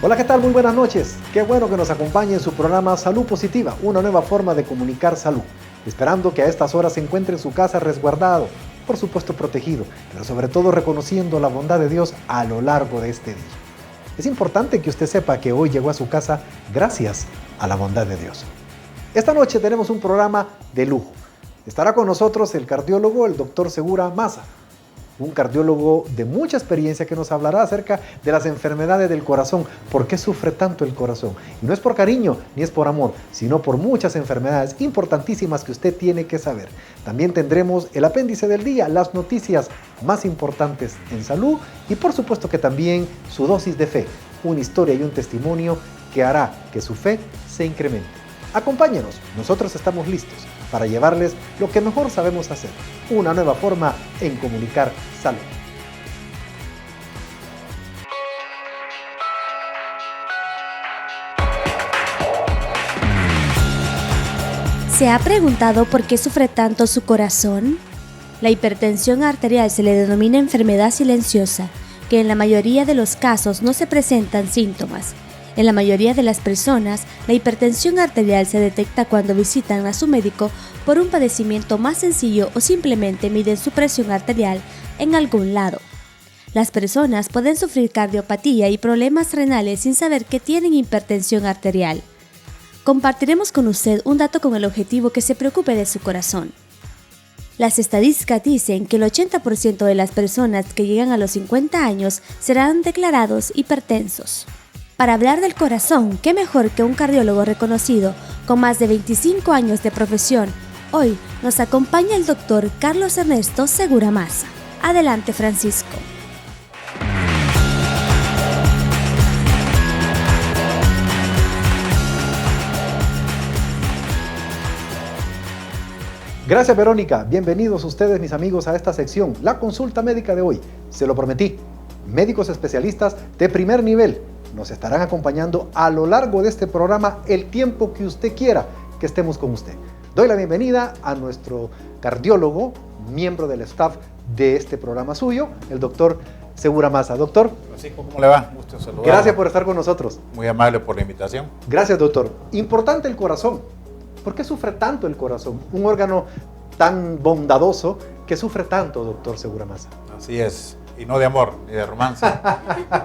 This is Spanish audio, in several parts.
Hola, ¿qué tal? Muy buenas noches. Qué bueno que nos acompañe en su programa Salud Positiva, una nueva forma de comunicar salud. Esperando que a estas horas se encuentre en su casa resguardado, por supuesto protegido, pero sobre todo reconociendo la bondad de Dios a lo largo de este día. Es importante que usted sepa que hoy llegó a su casa gracias a la bondad de Dios. Esta noche tenemos un programa de lujo. Estará con nosotros el cardiólogo, el doctor Segura Maza, un cardiólogo de mucha experiencia que nos hablará acerca de las enfermedades del corazón. ¿Por qué sufre tanto el corazón? Y no es por cariño ni es por amor, sino por muchas enfermedades importantísimas que usted tiene que saber. También tendremos el apéndice del día, las noticias más importantes en salud y por supuesto que también su dosis de fe, una historia y un testimonio que hará que su fe se incremente. Acompáñenos, nosotros estamos listos para llevarles lo que mejor sabemos hacer, una nueva forma en comunicar salud. ¿Se ha preguntado por qué sufre tanto su corazón? La hipertensión arterial se le denomina enfermedad silenciosa, que en la mayoría de los casos no se presentan síntomas. En la mayoría de las personas, la hipertensión arterial se detecta cuando visitan a su médico por un padecimiento más sencillo o simplemente miden su presión arterial en algún lado. Las personas pueden sufrir cardiopatía y problemas renales sin saber que tienen hipertensión arterial. Compartiremos con usted un dato con el objetivo que se preocupe de su corazón. Las estadísticas dicen que el 80% de las personas que llegan a los 50 años serán declarados hipertensos. Para hablar del corazón, qué mejor que un cardiólogo reconocido con más de 25 años de profesión. Hoy nos acompaña el doctor Carlos Ernesto Segura Maza. Adelante, Francisco. Gracias, Verónica. Bienvenidos ustedes, mis amigos, a esta sección, la consulta médica de hoy. Se lo prometí. Médicos especialistas de primer nivel nos estarán acompañando a lo largo de este programa el tiempo que usted quiera que estemos con usted. Doy la bienvenida a nuestro cardiólogo, miembro del staff de este programa suyo, el doctor Segura Maza. Doctor. Francisco, ¿cómo le va? Gusto saludar. Gracias por estar con nosotros. Muy amable por la invitación. Gracias, doctor. Importante el corazón. ¿Por qué sufre tanto el corazón? Un órgano tan bondadoso que sufre tanto, doctor Segura Maza. Así es. Y no de amor, ni de romance.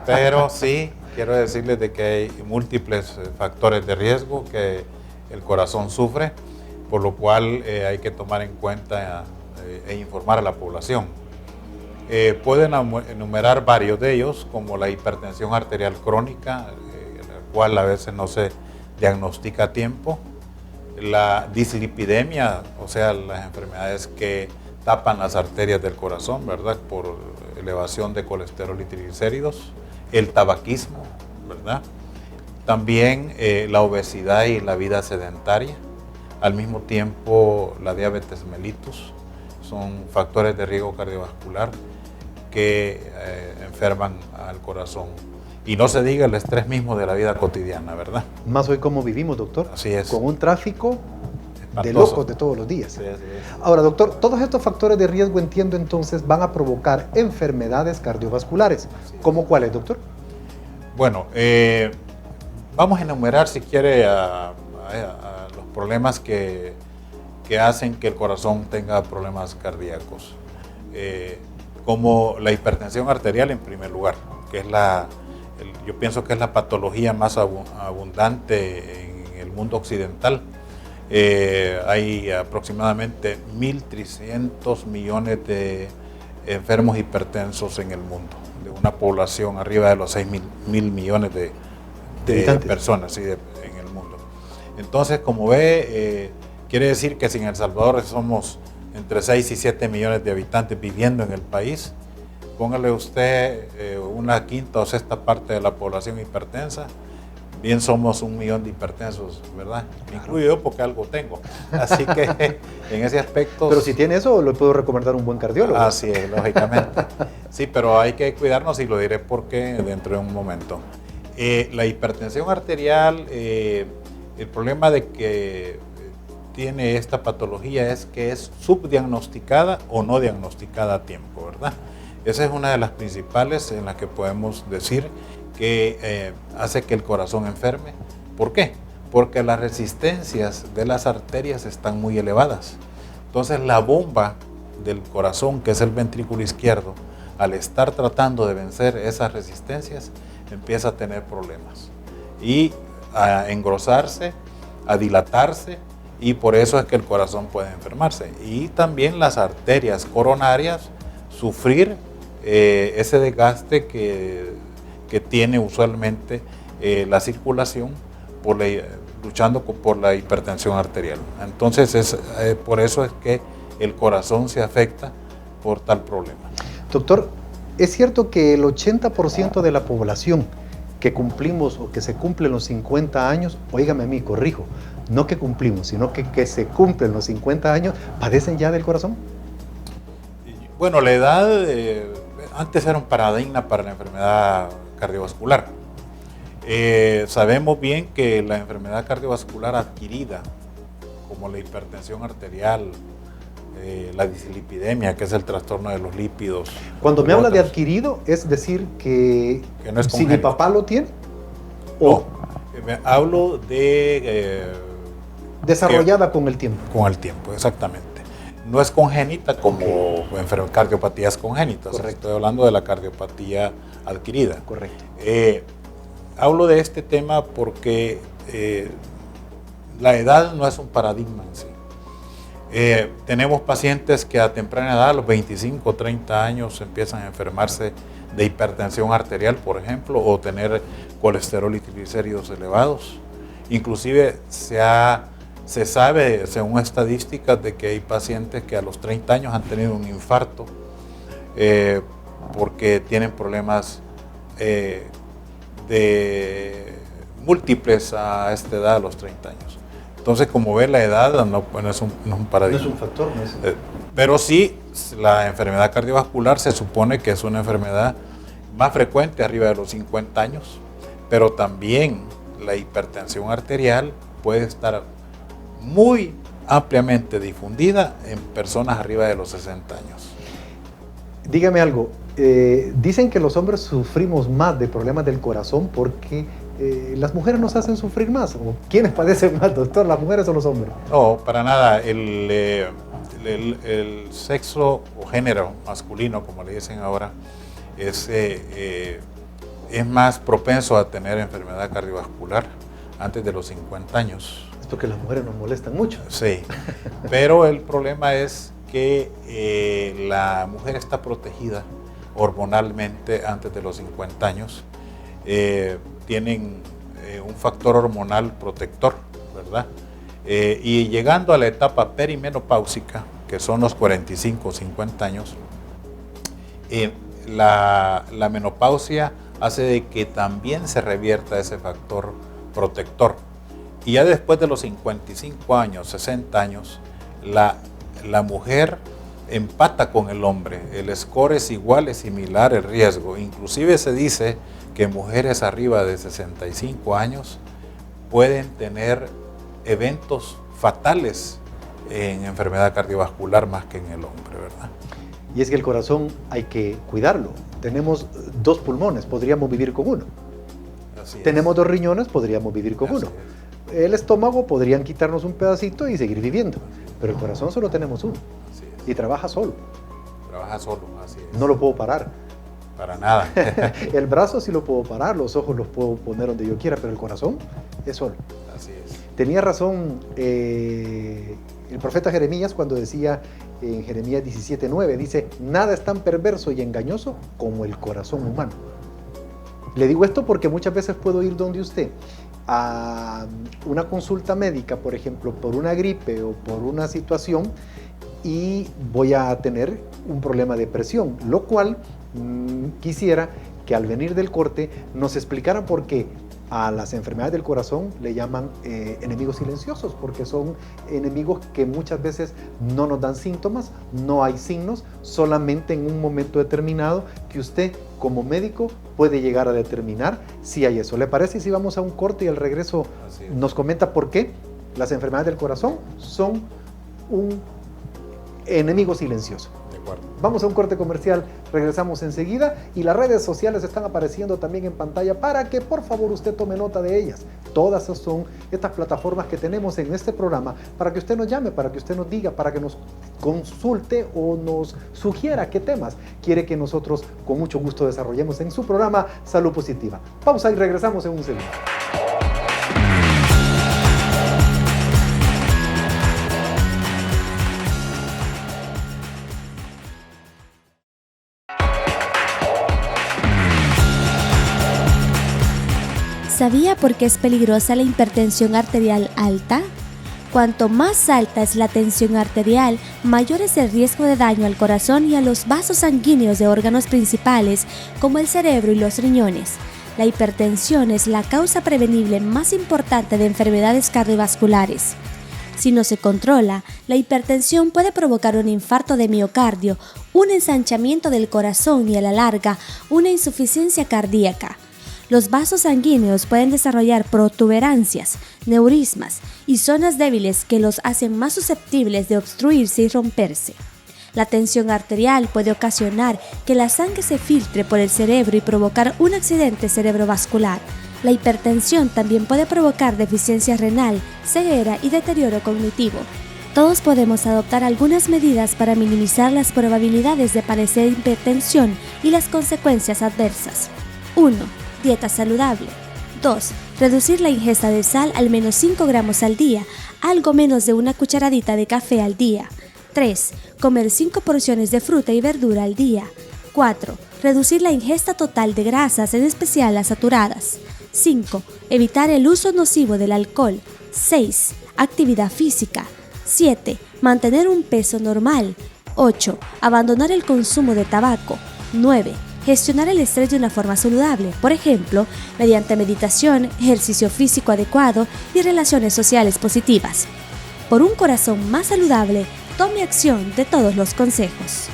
Pero sí, quiero decirles de que hay múltiples factores de riesgo que el corazón sufre, por lo cual hay que tomar en cuenta e informar a la población. Pueden enumerar varios de ellos, como la hipertensión arterial crónica, la cual a veces no se diagnostica a tiempo, la dislipidemia, o sea, las enfermedades que tapan las arterias del corazón, ¿verdad?, por elevación de colesterol y triglicéridos, el tabaquismo, ¿verdad? También la obesidad y la vida sedentaria, al mismo tiempo la diabetes mellitus, son factores de riesgo cardiovascular que enferman al corazón. Y no se diga el estrés mismo de la vida cotidiana, ¿verdad? Más hoy como vivimos, doctor. Así es. Con un tráfico espantoso, de locos de todos los días. Sí, así es. Ahora, doctor, todos estos factores de riesgo, entiendo entonces, van a provocar enfermedades cardiovasculares. ¿Cómo cuáles, doctor? Bueno, vamos a enumerar, si quiere, a los problemas que hacen que el corazón tenga problemas cardíacos. Como la hipertensión arterial, en primer lugar, que es yo pienso que es la patología más abundante en el mundo occidental. Hay aproximadamente 1.300 millones de enfermos hipertensos en el mundo, de una población arriba de los 6.000 millones de personas, ¿sí?, en el mundo. Entonces, como ve, quiere decir que si en El Salvador somos entre 6 y 7 millones de habitantes viviendo en el país, póngale usted una quinta o sexta parte de la población hipertensa, bien somos 1 millón de hipertensos, ¿verdad? Me incluyo yo porque algo tengo. Así que en ese aspecto... Pero si tiene eso, le puedo recomendar un buen cardiólogo. Así es, lógicamente. Sí, pero hay que cuidarnos y lo diré por qué dentro de un momento. La hipertensión arterial, el problema de que tiene esta patología es que es subdiagnosticada o no diagnosticada a tiempo, ¿verdad? Esa es una de las principales en las que podemos decir que hace que el corazón enferme. ¿Por qué? Porque las resistencias de las arterias están muy elevadas. Entonces la bomba del corazón, que es el ventrículo izquierdo, al estar tratando de vencer esas resistencias, empieza a tener problemas y a engrosarse, a dilatarse, y por eso es que el corazón puede enfermarse. Y también las arterias coronarias sufrir ese desgaste que tiene usualmente la circulación luchando por la hipertensión arterial. Entonces por eso es que el corazón se afecta por tal problema. Doctor, ¿es cierto que el 80% de la población que cumplimos o que se cumplen los 50 años, óigame a mí, corrijo, no que cumplimos, sino que se cumplen los 50 años, padecen ya del corazón? Bueno, la edad antes era un paradigma para la enfermedad cardiovascular. Sabemos bien que la enfermedad cardiovascular adquirida, como la hipertensión arterial, la dislipidemia, que es el trastorno de los lípidos. Cuando me habla de adquirido, es decir que no es si mi papá lo tiene. No, hablo de... desarrollada con el tiempo. Con el tiempo, exactamente. No es congénita como cardiopatías congénitas. Correcto. Estoy hablando de la cardiopatía adquirida. Correcto. Hablo de este tema porque la edad no es un paradigma en sí. Tenemos pacientes que a temprana edad, a los 25 o 30 años, empiezan a enfermarse de hipertensión arterial, por ejemplo, o tener colesterol y triglicéridos elevados. Inclusive se sabe, según estadísticas, de que hay pacientes que a los 30 años han tenido un infarto porque tienen problemas de múltiples a esta edad, a los 30 años. Entonces, como ve, la edad no es un paradigma. No es un factor, no es. Pero sí, la enfermedad cardiovascular se supone que es una enfermedad más frecuente arriba de los 50 años, pero también la hipertensión arterial puede estar muy ampliamente difundida en personas arriba de los 60 años. Dígame algo, dicen que los hombres sufrimos más de problemas del corazón porque las mujeres nos hacen sufrir más. ¿O quiénes padecen más, doctor, las mujeres o los hombres? No, para nada. El sexo o género masculino, como le dicen ahora, es más propenso a tener enfermedad cardiovascular antes de los 50 años. Es porque las mujeres nos molestan mucho. Sí, pero el problema es que la mujer está protegida hormonalmente antes de los 50 años. Tienen un factor hormonal protector, ¿verdad? Y llegando a la etapa perimenopáusica, que son los 45 o 50 años, la menopausia hace de que también se revierta ese factor protector. Y ya después de los 55 años, 60 años, la mujer empata con el hombre. El score es igual, es similar el riesgo. Inclusive se dice que mujeres arriba de 65 años pueden tener eventos fatales en enfermedad cardiovascular más que en el hombre, ¿verdad? Y es que el corazón hay que cuidarlo. Tenemos 2 pulmones, podríamos vivir con uno. Tenemos 2 riñones, podríamos vivir con uno. El estómago podrían quitarnos un pedacito y seguir viviendo, pero el corazón solo tenemos uno. Y trabaja solo. Trabaja solo, así es. No lo puedo parar. Para nada. El brazo sí lo puedo parar, los ojos los puedo poner donde yo quiera, pero el corazón es solo. Así es. Tenía razón el profeta Jeremías cuando decía en Jeremías 17:9, dice, nada es tan perverso y engañoso como el corazón humano. Le digo esto porque muchas veces puedo ir donde usted a una consulta médica, por ejemplo, por una gripe o por una situación, y voy a tener un problema de presión, lo cual quisiera que al venir del corte nos explicaran por qué a las enfermedades del corazón le llaman enemigos silenciosos, porque son enemigos que muchas veces no nos dan síntomas, no hay signos, solamente en un momento determinado que usted como médico puede llegar a determinar si hay eso. ¿Le parece si vamos a un corte y al regreso nos comenta por qué las enfermedades del corazón son un enemigo silencioso. De acuerdo. Vamos a un corte comercial, regresamos enseguida y las redes sociales están apareciendo también en pantalla para que por favor usted tome nota de ellas. Todas esas son estas plataformas que tenemos en este programa para que usted nos llame, para que usted nos diga, para que nos consulte o nos sugiera qué temas quiere que nosotros con mucho gusto desarrollemos en su programa Salud Positiva. Pausa y regresamos en un segundo. ¿Sabía por qué es peligrosa la hipertensión arterial alta? Cuanto más alta es la tensión arterial, mayor es el riesgo de daño al corazón y a los vasos sanguíneos de órganos principales como el cerebro y los riñones. La hipertensión es la causa prevenible más importante de enfermedades cardiovasculares. Si no se controla, la hipertensión puede provocar un infarto de miocardio, un ensanchamiento del corazón y a la larga, una insuficiencia cardíaca. Los vasos sanguíneos pueden desarrollar protuberancias, neurismas y zonas débiles que los hacen más susceptibles de obstruirse y romperse. La tensión arterial puede ocasionar que la sangre se filtre por el cerebro y provocar un accidente cerebrovascular. La hipertensión también puede provocar deficiencia renal, ceguera y deterioro cognitivo. Todos podemos adoptar algunas medidas para minimizar las probabilidades de padecer hipertensión y las consecuencias adversas. 1. Dieta saludable. 2. Reducir la ingesta de sal al menos 5 gramos al día, algo menos de una cucharadita de café al día. 3. Comer 5 porciones de fruta y verdura al día. 4. Reducir la ingesta total de grasas, en especial las saturadas. 5. Evitar el uso nocivo del alcohol. 6. Actividad física. 7. Mantener un peso normal. 8. Abandonar el consumo de tabaco. 9. Gestionar el estrés de una forma saludable, por ejemplo, mediante meditación, ejercicio físico adecuado y relaciones sociales positivas. Por un corazón más saludable, tome acción de todos los consejos.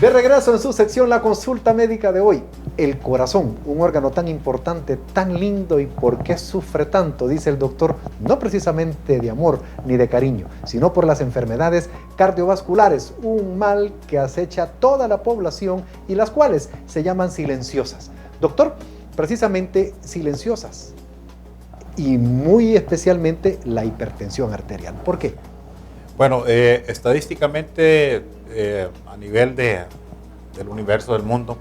De regreso en su sección La Consulta Médica de hoy. El corazón, un órgano tan importante, tan lindo, y ¿por qué sufre tanto? Dice el doctor, no precisamente de amor ni de cariño, sino por las enfermedades cardiovasculares, un mal que acecha toda la población y las cuales se llaman silenciosas. Doctor, precisamente silenciosas y muy especialmente la hipertensión arterial. ¿Por qué? Bueno, estadísticamente a nivel del universo del mundo,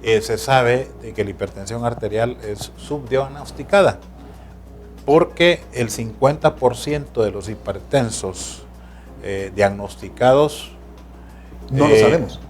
se sabe de que la hipertensión arterial es subdiagnosticada porque el 50% de los hipertensos diagnosticados no lo sabemos.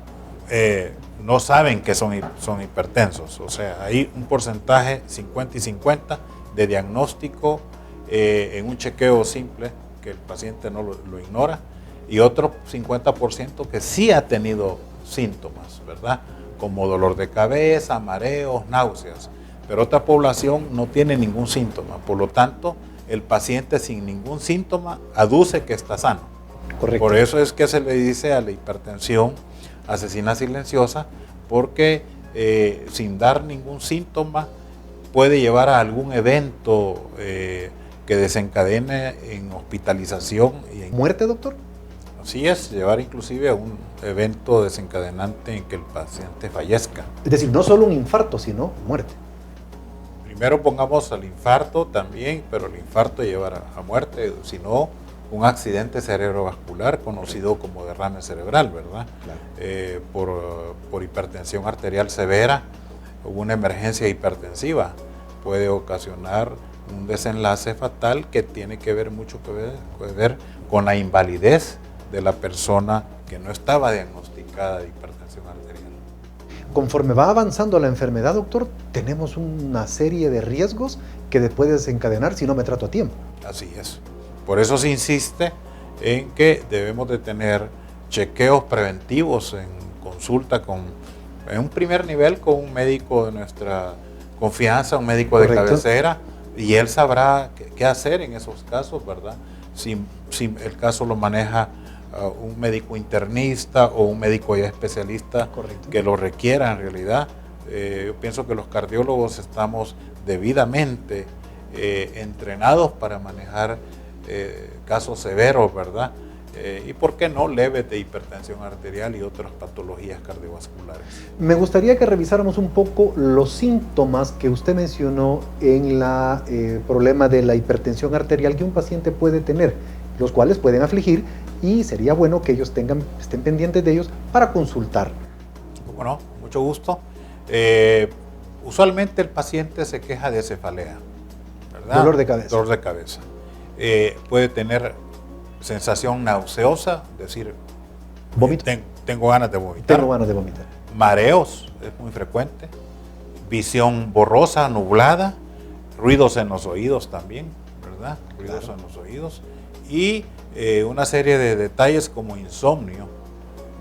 No saben que son hipertensos. O sea, hay un porcentaje 50 y 50 de diagnóstico en un chequeo simple que el paciente no lo ignora, y otro 50% que sí ha tenido síntomas, ¿verdad? Como dolor de cabeza, mareos, náuseas, pero otra población no tiene ningún síntoma. Por lo tanto, el paciente sin ningún síntoma aduce que está sano. Correcto. Por eso es que se le dice a la hipertensión asesina silenciosa, porque sin dar ningún síntoma puede llevar a algún evento que desencadene en hospitalización. Y en ¿Muerte, doctor? Así es, llevar inclusive a un evento desencadenante en que el paciente fallezca. Es decir, no solo un infarto, sino muerte. Primero pongamos al infarto también, pero el infarto lleva a muerte, sino un accidente cerebrovascular conocido como derrame cerebral, ¿verdad? Claro. Por hipertensión arterial severa, una emergencia hipertensiva puede ocasionar un desenlace fatal que tiene que ver mucho que ver con la invalidez de la persona que no estaba diagnosticada de hipertensión arterial. Conforme va avanzando la enfermedad, doctor, tenemos una serie de riesgos que puede desencadenar si no me trato a tiempo. Así es. Por eso se insiste en que debemos de tener chequeos preventivos en consulta en un primer nivel con un médico de nuestra confianza, un médico de cabecera, y él sabrá qué hacer en esos casos, ¿verdad? Si el caso lo maneja un médico internista o un médico ya especialista. Correcto. Que lo requiera en realidad. Yo pienso que los cardiólogos estamos debidamente entrenados para manejar casos severos, ¿verdad? Y por qué no leves de hipertensión arterial y otras patologías cardiovasculares. Me gustaría que revisáramos un poco los síntomas que usted mencionó en la problema de la hipertensión arterial que un paciente puede tener, los cuales pueden afligir, y sería bueno que ellos estén pendientes de ellos para consultar. Bueno, mucho gusto. Usualmente el paciente se queja de cefalea, ¿verdad? Dolor de cabeza. Dolor de cabeza. Puede tener sensación nauseosa, decir, tengo ganas de vomitar. Tengo ganas de vomitar. Mareos, es muy frecuente. Visión borrosa, nublada. Ruidos en los oídos también, ¿verdad? Ruidos en los oídos. Y una serie de detalles como insomnio,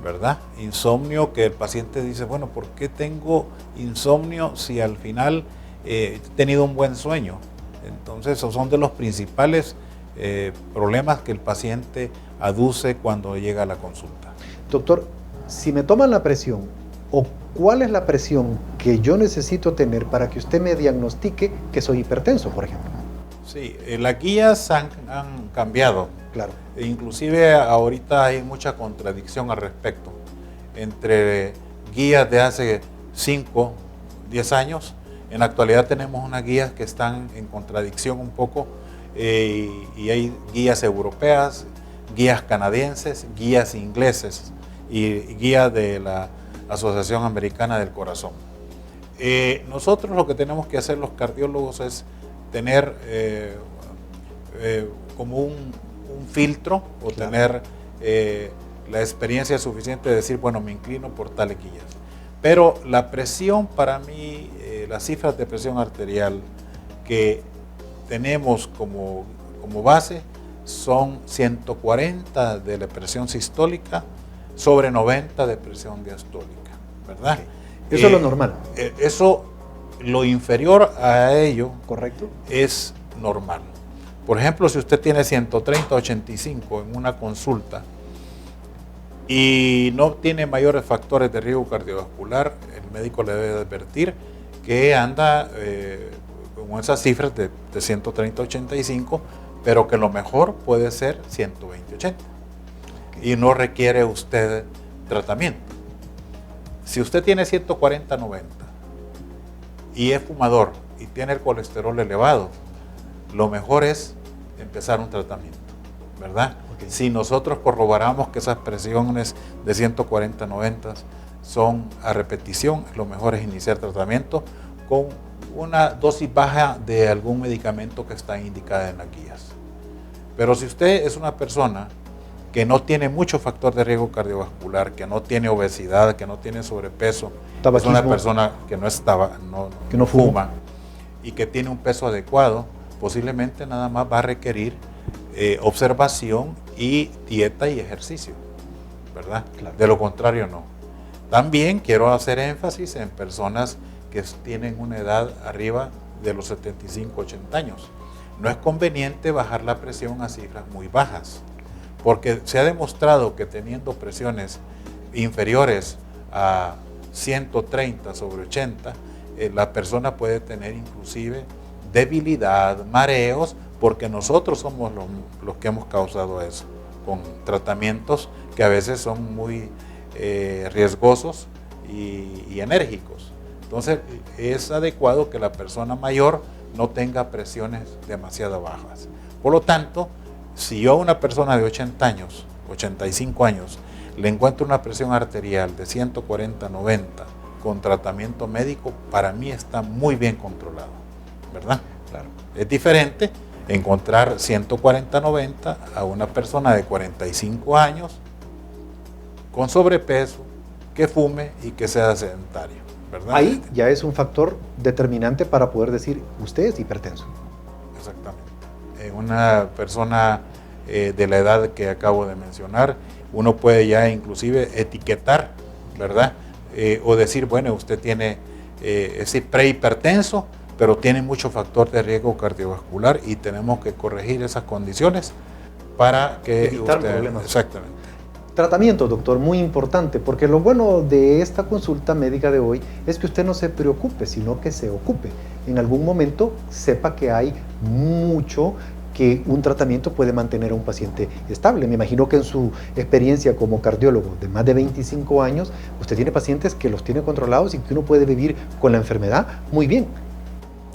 ¿verdad? Insomnio que el paciente dice, bueno, ¿por qué tengo insomnio si al final he tenido un buen sueño? Entonces, esos son de los principales problemas que el paciente aduce cuando llega a la consulta. Doctor, si me toman la presión, ¿o cuál es la presión que yo necesito tener para que usted me diagnostique que soy hipertenso, por ejemplo? Sí, las guías han cambiado. Claro. Inclusive ahorita hay mucha contradicción al respecto entre guías de hace 5, 10 años. En la actualidad tenemos unas guías que están en contradicción un poco, y hay guías europeas, guías canadienses, guías ingleses y guías de la Asociación Americana del Corazón. Nosotros lo que tenemos que hacer los cardiólogos es tener como un filtro o claro, tener la experiencia suficiente de decir, bueno, me inclino por tales guías. Pero la presión para mí, las cifras de presión arterial que tenemos como base son 140 de la presión sistólica sobre 90 de presión diastólica, ¿verdad? Okay. Eso es lo normal. Eso, lo inferior a ello, correcto, es normal. Por ejemplo, si usted tiene 130/85 en una consulta y no tiene mayores factores de riesgo cardiovascular, el médico le debe advertir que anda con esas cifras de 130/85, pero que lo mejor puede ser 120/80 y no requiere usted tratamiento. Si usted tiene 140/90 y es fumador y tiene el colesterol elevado, lo mejor es empezar un tratamiento, ¿verdad? Okay. Si nosotros corroboramos que esas presiones de 140/90 son a repetición, lo mejor es iniciar tratamiento con una dosis baja de algún medicamento que está indicada en las guías. Pero si usted es una persona que no tiene mucho factor de riesgo cardiovascular, que no tiene obesidad, que no tiene sobrepeso, es una persona que no fuma y que tiene un peso adecuado, posiblemente nada más va a requerir observación y dieta y ejercicio, ¿verdad? Claro. De lo contrario, no. También quiero hacer énfasis en personas que tienen una edad arriba de los 75, 80 años. No es conveniente bajar la presión a cifras muy bajas, porque se ha demostrado que teniendo presiones inferiores a 130/80, la persona puede tener inclusive debilidad, mareos, porque nosotros somos los que hemos causado eso, con tratamientos que a veces son muy riesgosos y enérgicos. Entonces es adecuado que la persona mayor no tenga presiones demasiado bajas. Por lo tanto, si yo a una persona de 80 años, 85 años, le encuentro una presión arterial de 140/90 con tratamiento médico, para mí está muy bien controlado, ¿verdad? Claro. Es diferente encontrar 140/90 a una persona de 45 años con sobrepeso, que fume y que sea sedentario, ¿verdad? Ahí ya es un factor determinante para poder decir, usted es hipertenso. Exactamente. En una persona de la edad que acabo de mencionar, uno puede ya inclusive etiquetar, ¿verdad? O decir, bueno, usted tiene, es prehipertenso, pero tiene mucho factor de riesgo cardiovascular y tenemos que corregir esas condiciones para que evitar problemas. Exactamente. Tratamiento, doctor, muy importante, porque lo bueno de esta consulta médica de hoy es que usted no se preocupe, sino que se ocupe. En algún momento sepa que hay mucho que un tratamiento puede mantener a un paciente estable. Me imagino que en su experiencia como cardiólogo de más de 25 años, usted tiene pacientes que los tiene controlados y que uno puede vivir con la enfermedad muy bien.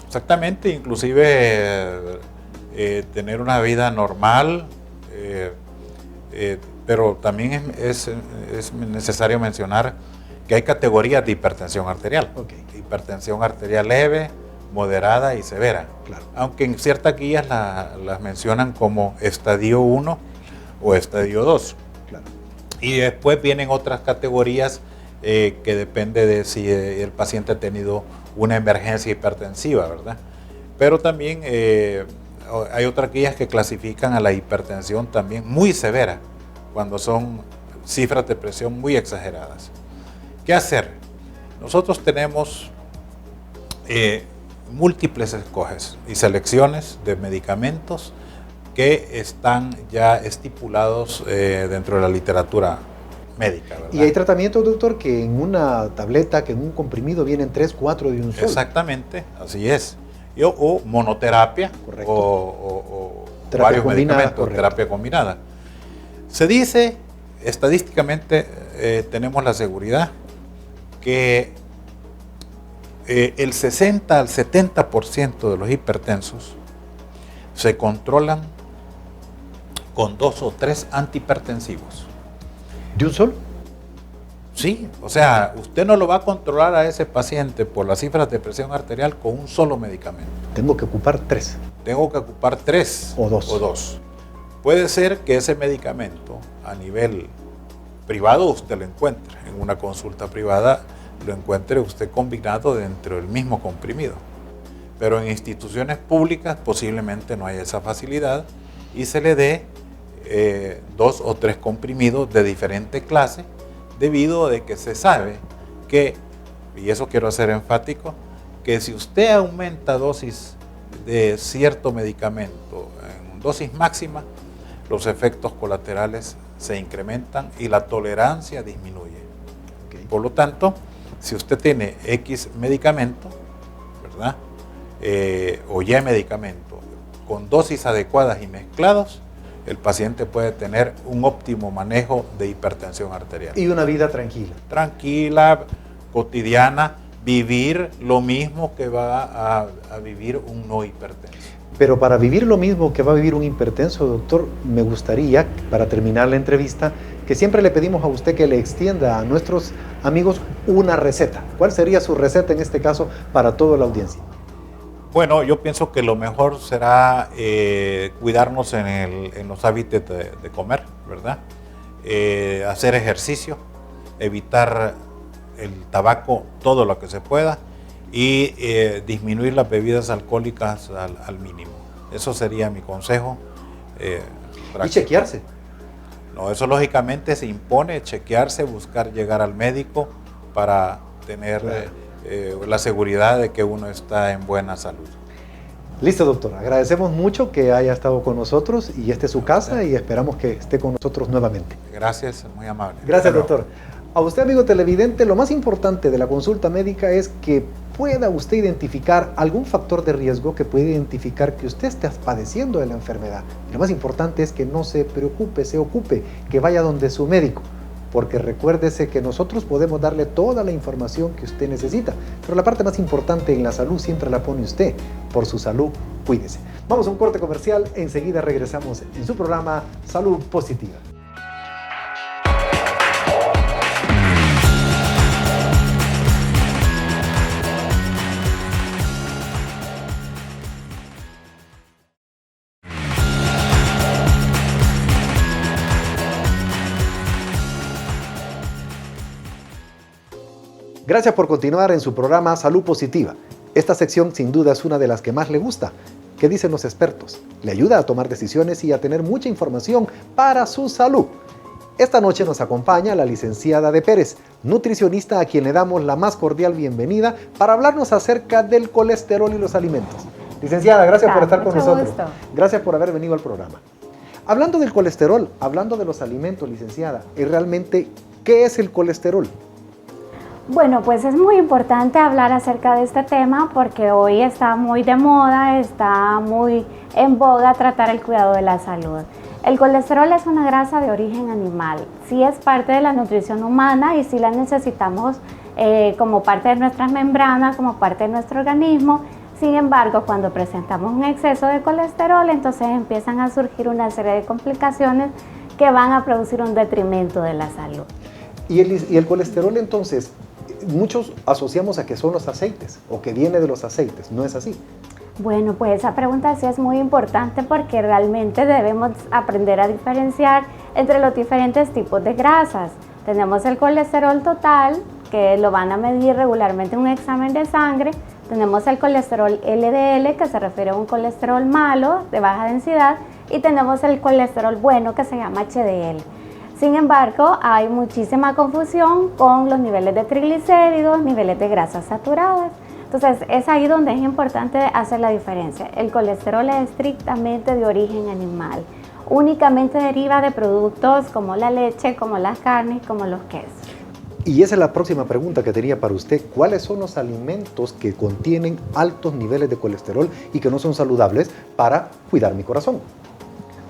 Exactamente, inclusive tener una vida normal, pero también es necesario mencionar que hay categorías de hipertensión arterial. Okay. Hipertensión arterial leve, moderada y severa. Claro. Aunque en ciertas guías las mencionan como estadio 1 o estadio 2. Claro. Y después vienen otras categorías que depende de si el paciente ha tenido una emergencia hipertensiva, ¿verdad? Pero también hay otras guías que clasifican a la hipertensión también muy severa, cuando son cifras de presión muy exageradas. ¿Qué hacer? Nosotros tenemos múltiples escoges y selecciones de medicamentos que están ya estipulados dentro de la literatura médica, ¿verdad? Y hay tratamientos, doctor, que en una tableta, que en un comprimido vienen 3, 4 de un solo. Exactamente, así es. O monoterapia. Correcto. O terapia varios combinada, medicamentos, correcto. terapia combinada. Se dice, estadísticamente, tenemos la seguridad que el 60 al 70% de los hipertensos se controlan con 2 o 3 antihipertensivos. ¿De un solo? Sí, o sea, usted no lo va a controlar a ese paciente por las cifras de presión arterial con un solo medicamento. Tengo que ocupar 3. Tengo que ocupar 3 o 2. o 2. Puede ser que ese medicamento a nivel privado usted lo encuentre. En una consulta privada lo encuentre usted combinado dentro del mismo comprimido. Pero en instituciones públicas posiblemente no haya esa facilidad y se le dé 2 o 3 comprimidos de diferente clase, debido a que se sabe que, y eso quiero hacer enfático, que si usted aumenta dosis de cierto medicamento en dosis máxima, los efectos colaterales se incrementan y la tolerancia disminuye. Okay. Por lo tanto, si usted tiene X medicamento, ¿verdad? O Y medicamento con dosis adecuadas y mezclados, el paciente puede tener un óptimo manejo de hipertensión arterial. Y una vida tranquila. Tranquila, cotidiana, vivir lo mismo que va a vivir un no hipertenso. Pero para vivir lo mismo que va a vivir un hipertenso, doctor, me gustaría, para terminar la entrevista, que siempre le pedimos a usted que le extienda a nuestros amigos una receta. ¿Cuál sería su receta en este caso para toda la audiencia? Bueno, yo pienso que lo mejor será cuidarnos en los hábitos de comer, ¿verdad? Hacer ejercicio, evitar el tabaco todo lo que se pueda y disminuir las bebidas alcohólicas al mínimo. Eso sería mi consejo. Y chequearse. No, eso lógicamente se impone, chequearse, buscar llegar al médico para tener la seguridad de que uno está en buena salud. Listo, doctor. Agradecemos mucho que haya estado con nosotros y esta es su casa y esperamos que esté con nosotros nuevamente. Gracias, muy amable. Gracias, doctor. A usted, amigo televidente, lo más importante de la consulta médica es que pueda usted identificar algún factor de riesgo que puede identificar que usted está padeciendo de la enfermedad. Y lo más importante es que no se preocupe, se ocupe, que vaya donde su médico. Porque recuérdese que nosotros podemos darle toda la información que usted necesita, pero la parte más importante en la salud siempre la pone usted. Por su salud, cuídese. Vamos a un corte comercial, enseguida regresamos en su programa Salud Positiva. Gracias por continuar en su programa Salud Positiva. Esta sección sin duda es una de las que más le gusta. ¿Qué dicen los expertos? Le ayuda a tomar decisiones y a tener mucha información para su salud. Esta noche nos acompaña la licenciada de Pérez, nutricionista a quien le damos la más cordial bienvenida para hablarnos acerca del colesterol y los alimentos. Licenciada, gracias por estar con nosotros. Gusto. Gracias por haber venido al programa. Hablando del colesterol, hablando de los alimentos, licenciada, ¿realmente qué es el colesterol? Bueno, pues es muy importante hablar acerca de este tema porque hoy está muy de moda, está muy en boga tratar el cuidado de la salud. El colesterol es una grasa de origen animal, sí es parte de la nutrición humana y sí la necesitamos como parte de nuestras membranas, como parte de nuestro organismo. Sin embargo, cuando presentamos un exceso de colesterol, entonces empiezan a surgir una serie de complicaciones que van a producir un detrimento de la salud. Y el colesterol, entonces, muchos asociamos a que son los aceites o que viene de los aceites, ¿no es así? Bueno, pues esa pregunta sí es muy importante porque realmente debemos aprender a diferenciar entre los diferentes tipos de grasas. Tenemos el colesterol total, que lo van a medir regularmente en un examen de sangre. Tenemos el colesterol LDL, que se refiere a un colesterol malo, de baja densidad. Y tenemos el colesterol bueno, que se llama HDL. Sin embargo, hay muchísima confusión con los niveles de triglicéridos, niveles de grasas saturadas. Entonces, es ahí donde es importante hacer la diferencia. El colesterol es estrictamente de origen animal. Únicamente deriva de productos como la leche, como las carnes, como los quesos. Y esa es la próxima pregunta que tenía para usted. ¿Cuáles son los alimentos que contienen altos niveles de colesterol y que no son saludables para cuidar mi corazón?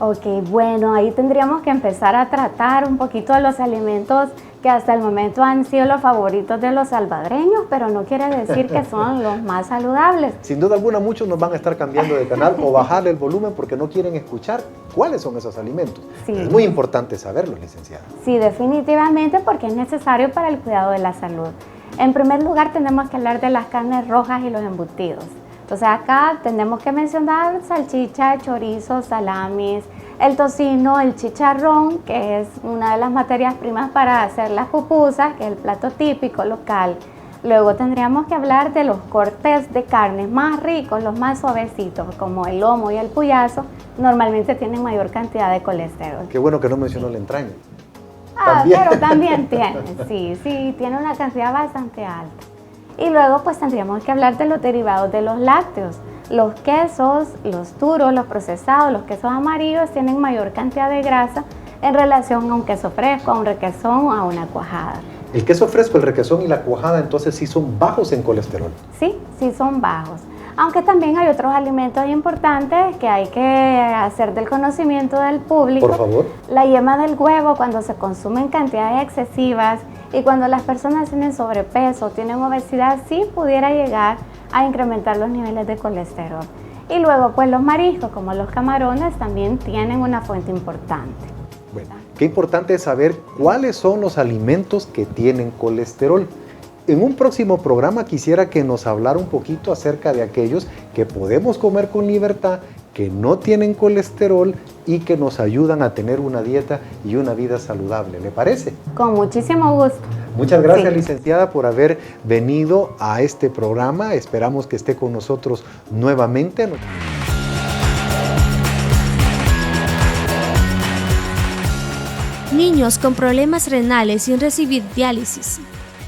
Ok, bueno, ahí tendríamos que empezar a tratar un poquito de los alimentos que hasta el momento han sido los favoritos de los salvadoreños, pero no quiere decir que son los más saludables. Sin duda alguna, muchos nos van a estar cambiando de canal o bajarle el volumen porque no quieren escuchar cuáles son esos alimentos. Sí. Es muy importante saberlo, licenciada. Sí, definitivamente, porque es necesario para el cuidado de la salud. En primer lugar, tenemos que hablar de las carnes rojas y los embutidos. Entonces acá tenemos que mencionar salchicha, chorizo, salamis, el tocino, el chicharrón, que es una de las materias primas para hacer las pupusas, que es el plato típico local. Luego tendríamos que hablar de los cortes de carnes más ricos, los más suavecitos, como el lomo y el puyazo, normalmente tienen mayor cantidad de colesterol. Qué bueno que no mencionó la entraña. Pero también tiene, sí, tiene una cantidad bastante alta. Y luego pues tendríamos que hablar de los derivados de los lácteos. Los quesos, los duros, los procesados, los quesos amarillos tienen mayor cantidad de grasa en relación a un queso fresco, a un requesón o a una cuajada. El queso fresco, el requesón y la cuajada entonces sí son bajos en colesterol. Sí son bajos. Aunque también hay otros alimentos importantes que hay que hacer del conocimiento del público. Por favor. La yema del huevo, cuando se consume en cantidades excesivas y cuando las personas tienen sobrepeso, tienen obesidad, sí pudiera llegar a incrementar los niveles de colesterol. Y luego pues los mariscos, como los camarones, también tienen una fuente importante. Bueno, qué importante es saber cuáles son los alimentos que tienen colesterol. En un próximo programa quisiera que nos hablara un poquito acerca de aquellos que podemos comer con libertad, que no tienen colesterol y que nos ayudan a tener una dieta y una vida saludable. ¿Le parece? Con muchísimo gusto. Muchas gracias, Sí. licenciada, por haber venido a este programa. Esperamos que esté con nosotros nuevamente. Niños con problemas renales sin recibir diálisis.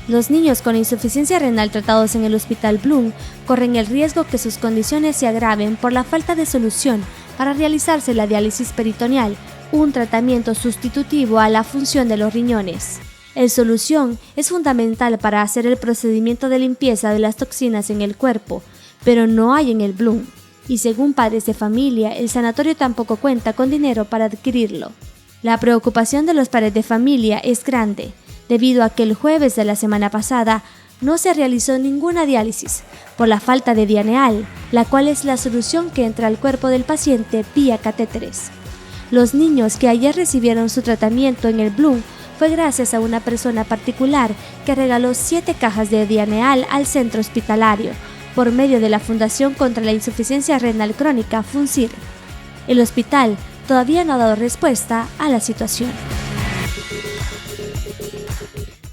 Los niños con insuficiencia renal tratados en el Hospital Bloom corren el riesgo que sus condiciones se agraven por la falta de solución para realizarse la diálisis peritoneal, un tratamiento sustitutivo a la función de los riñones. El solución es fundamental para hacer el procedimiento de limpieza de las toxinas en el cuerpo, pero no hay en el Bloom. Y según padres de familia, el sanatorio tampoco cuenta con dinero para adquirirlo. La preocupación de los padres de familia es grande, debido a que el jueves de la semana pasada no se realizó ninguna diálisis por la falta de dianeal, la cual es la solución que entra al cuerpo del paciente vía catéteres. Los niños que ayer recibieron su tratamiento en el Bloom fue gracias a una persona particular que regaló 7 cajas de dianeal al centro hospitalario por medio de la Fundación contra la Insuficiencia Renal Crónica, FUNCIR. El hospital todavía no ha dado respuesta a la situación.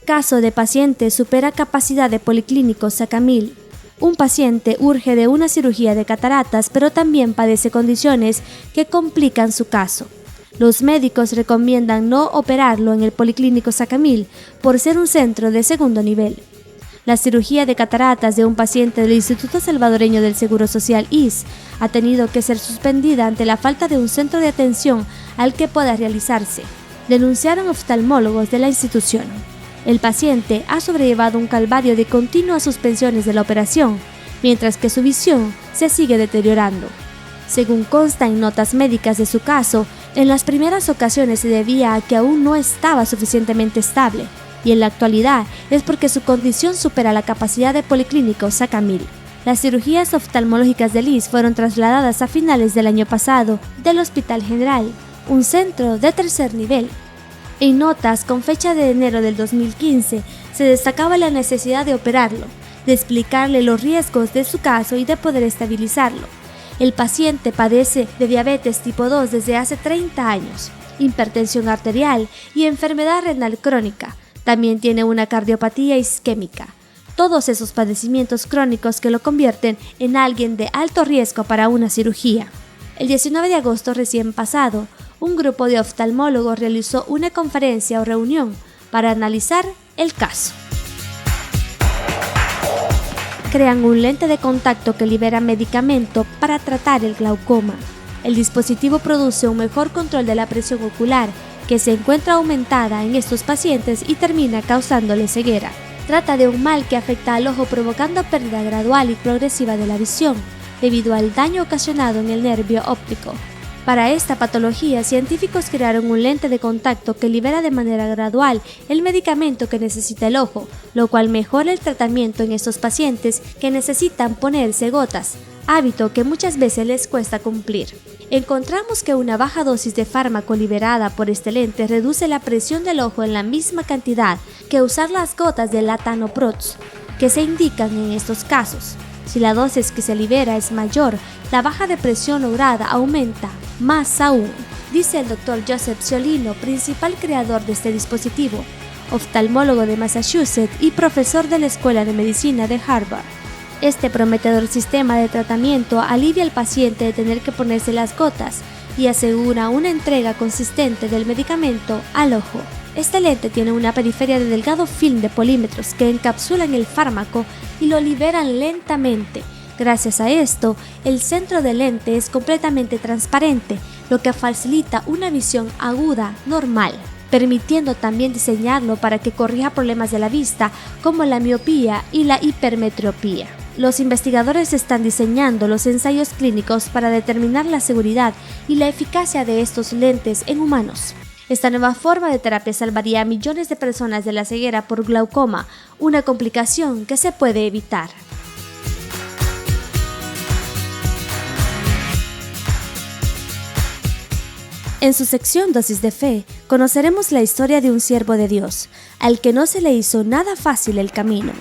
Caso de paciente supera capacidad de Policlínico Sacamil. Un paciente urge de una cirugía de cataratas, pero también padece condiciones que complican su caso. Los médicos recomiendan no operarlo en el Policlínico Sacamil por ser un centro de segundo nivel. La cirugía de cataratas de un paciente del Instituto Salvadoreño del Seguro Social ISS ha tenido que ser suspendida ante la falta de un centro de atención al que pueda realizarse, denunciaron oftalmólogos de la institución. El paciente ha sobrellevado un calvario de continuas suspensiones de la operación, mientras que su visión se sigue deteriorando. Según consta en notas médicas de su caso, en las primeras ocasiones se debía a que aún no estaba suficientemente estable, y en la actualidad es porque su condición supera la capacidad de Policlínico Sacamil. Las cirugías oftalmológicas de Liz fueron trasladadas a finales del año pasado del Hospital General, un centro de tercer nivel. En notas con fecha de enero del 2015 se destacaba la necesidad de operarlo, de explicarle los riesgos de su caso y de poder estabilizarlo. El paciente padece de diabetes tipo 2 desde hace 30 años, hipertensión arterial y enfermedad renal crónica. También tiene una cardiopatía isquémica. Todos esos padecimientos crónicos que lo convierten en alguien de alto riesgo para una cirugía. El 19 de agosto recién pasado, un grupo de oftalmólogos realizó una conferencia o reunión para analizar el caso. Crean un lente de contacto que libera medicamento para tratar el glaucoma. El dispositivo produce un mejor control de la presión ocular, que se encuentra aumentada en estos pacientes y termina causándole ceguera. Trata de un mal que afecta al ojo provocando pérdida gradual y progresiva de la visión, debido al daño ocasionado en el nervio óptico. Para esta patología, científicos crearon un lente de contacto que libera de manera gradual el medicamento que necesita el ojo, lo cual mejora el tratamiento en estos pacientes que necesitan ponerse gotas, hábito que muchas veces les cuesta cumplir. Encontramos que una baja dosis de fármaco liberada por este lente reduce la presión del ojo en la misma cantidad que usar las gotas de latanoprox, que se indican en estos casos. Si la dosis que se libera es mayor, la baja de presión lograda aumenta más aún, dice el Dr. Joseph Ciolino, principal creador de este dispositivo, oftalmólogo de Massachusetts y profesor de la Escuela de Medicina de Harvard. Este prometedor sistema de tratamiento alivia al paciente de tener que ponerse las gotas y asegura una entrega consistente del medicamento al ojo. Este lente tiene una periferia de delgado film de polímetros que encapsulan el fármaco y lo liberan lentamente. Gracias a esto, el centro del lente es completamente transparente, lo que facilita una visión aguda normal, permitiendo también diseñarlo para que corrija problemas de la vista como la miopía y la hipermetropía. Los investigadores están diseñando los ensayos clínicos para determinar la seguridad y la eficacia de estos lentes en humanos. Esta nueva forma de terapia salvaría a millones de personas de la ceguera por glaucoma, una complicación que se puede evitar. En su sección Dosis de Fe, conoceremos la historia de un siervo de Dios, al que no se le hizo nada fácil el camino.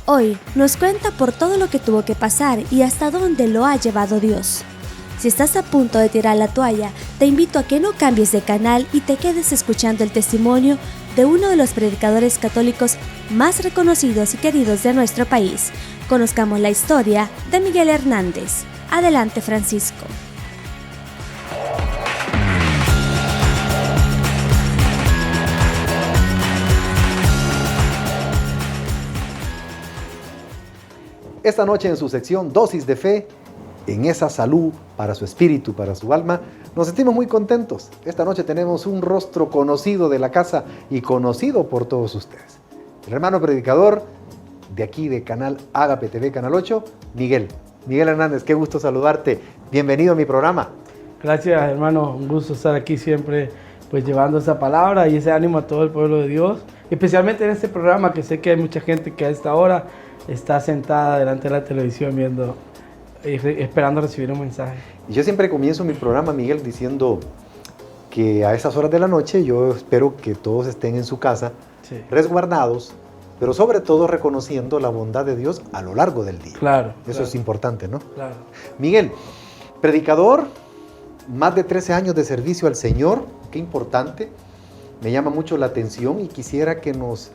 Hoy nos cuenta por todo lo que tuvo que pasar y hasta dónde lo ha llevado Dios. Si estás a punto de tirar la toalla, te invito a que no cambies de canal y te quedes escuchando el testimonio de uno de los predicadores católicos más reconocidos y queridos de nuestro país. Conozcamos la historia de Miguel Hernández. Adelante, Francisco. Esta noche en su sección Dosis de Fe, en esa salud para su espíritu, para su alma, nos sentimos muy contentos. Esta noche tenemos un rostro conocido de la casa y conocido por todos ustedes. El hermano predicador de aquí de Canal Ágape TV, Canal 8, Miguel Hernández, qué gusto saludarte. Bienvenido a mi programa. Gracias, hermano. Un gusto estar aquí siempre, pues llevando esa palabra y ese ánimo a todo el pueblo de Dios. Especialmente en este programa, que sé que hay mucha gente que a esta hora está sentada delante de la televisión viendo, esperando recibir un mensaje. Yo siempre comienzo mi programa, Miguel, diciendo que a esas horas de la noche yo espero que todos estén en su casa, sí, resguardados, pero sobre todo reconociendo la bondad de Dios a lo largo del día. Claro. Eso es importante, ¿no? Claro. Miguel, predicador, más de 13 años de servicio al Señor, qué importante. Me llama mucho la atención y quisiera que nos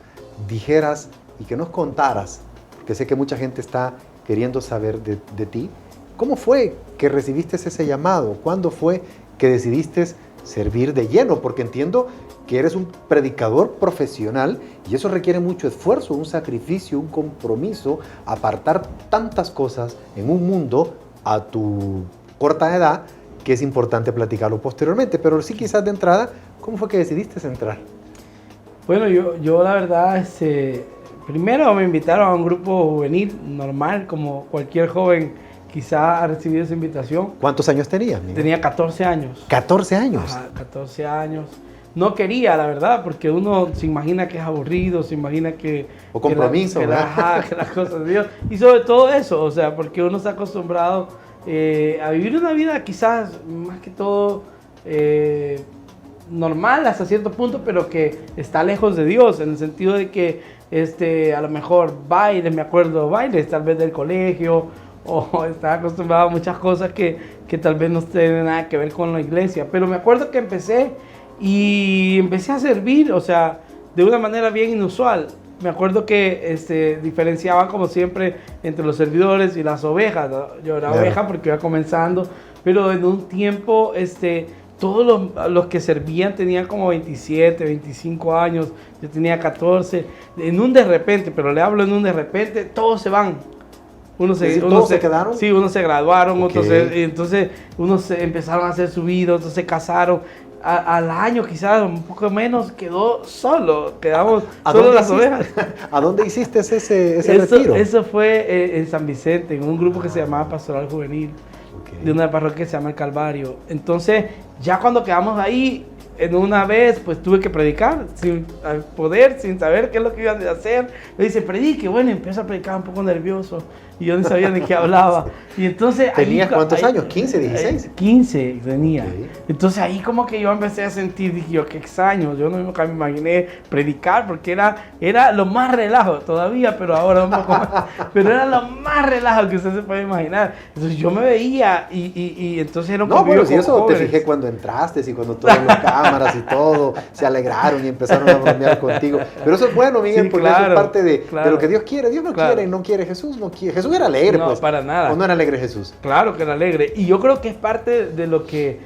dijeras y que nos contaras, que sé que mucha gente está queriendo saber de ti. ¿Cómo fue que recibiste ese llamado? ¿Cuándo fue que decidiste servir de lleno? Porque entiendo que eres un predicador profesional y eso requiere mucho esfuerzo, un sacrificio, un compromiso, apartar tantas cosas en un mundo a tu corta edad que es importante platicarlo posteriormente. Pero sí, quizás de entrada, ¿cómo fue que decidiste entrar? Bueno, yo la verdad, primero me invitaron a un grupo juvenil normal, como cualquier joven quizá ha recibido esa invitación. ¿Cuántos años tenías, Miguel? Tenía 14 años. ¿14 años? Ajá, 14 años. No quería, la verdad, porque uno se imagina que es aburrido, se imagina que... O compromiso, que ¿verdad? que las cosas de Dios. Y sobre todo eso, o sea, porque uno está acostumbrado a vivir una vida quizás más que todo normal hasta cierto punto, pero que está lejos de Dios, en el sentido de que a lo mejor bailes, me acuerdo, bailes tal vez del colegio, o estaba acostumbrado a muchas cosas que tal vez no tienen nada que ver con la iglesia. Pero me acuerdo que empecé a servir, o sea, de una manera bien inusual. Me acuerdo que diferenciaban como siempre entre los servidores y las ovejas, ¿no? Yo era oveja porque iba comenzando, pero en un tiempo todos los que servían tenían como 27, 25 años, yo tenía 14, en un de repente, pero le hablo en un de repente, todos se van. ¿Todos se quedaron? Sí, unos se graduaron, Okay. entonces unos empezaron a hacer su vida, otros se casaron. Al año quizás, un poco menos, quedó solo, quedamos solo las ovejas. ¿A dónde hiciste ese retiro? Eso fue en San Vicente, en un grupo que se llamaba Pastoral Juvenil, Okay. de una parroquia que se llama El Calvario. Entonces, ya cuando quedamos ahí, en una vez, pues tuve que predicar, sin poder, sin saber qué es lo que iban a hacer. Me dice, predique. Bueno, empiezo a predicar un poco nervioso y yo no sabía de qué hablaba. Y entonces ¿Tenías cuántos años? ¿15, 16? 15 tenía. Okay. Entonces ahí como que yo empecé a sentir, dije yo, qué extraño. Yo nunca me imaginé predicar porque era lo más relajo todavía, pero ahora un poco más. Pero era lo más relajo que usted se puede imaginar. Entonces yo me veía y entonces era un No, bueno, si con eso jóvenes. te fijé cuando entraste y cuando todas las cámaras y todo se alegraron y empezaron a bromear contigo. Pero eso es bueno, Miguel, Sí, porque claro, eso es parte de lo que Dios quiere. Dios no claro. quiere, no quiere. Jesús no quiere. Jesús era alegre, No, pues. para nada. ¿O no era alegre Jesús? Claro que era alegre. Y yo creo que es parte de lo que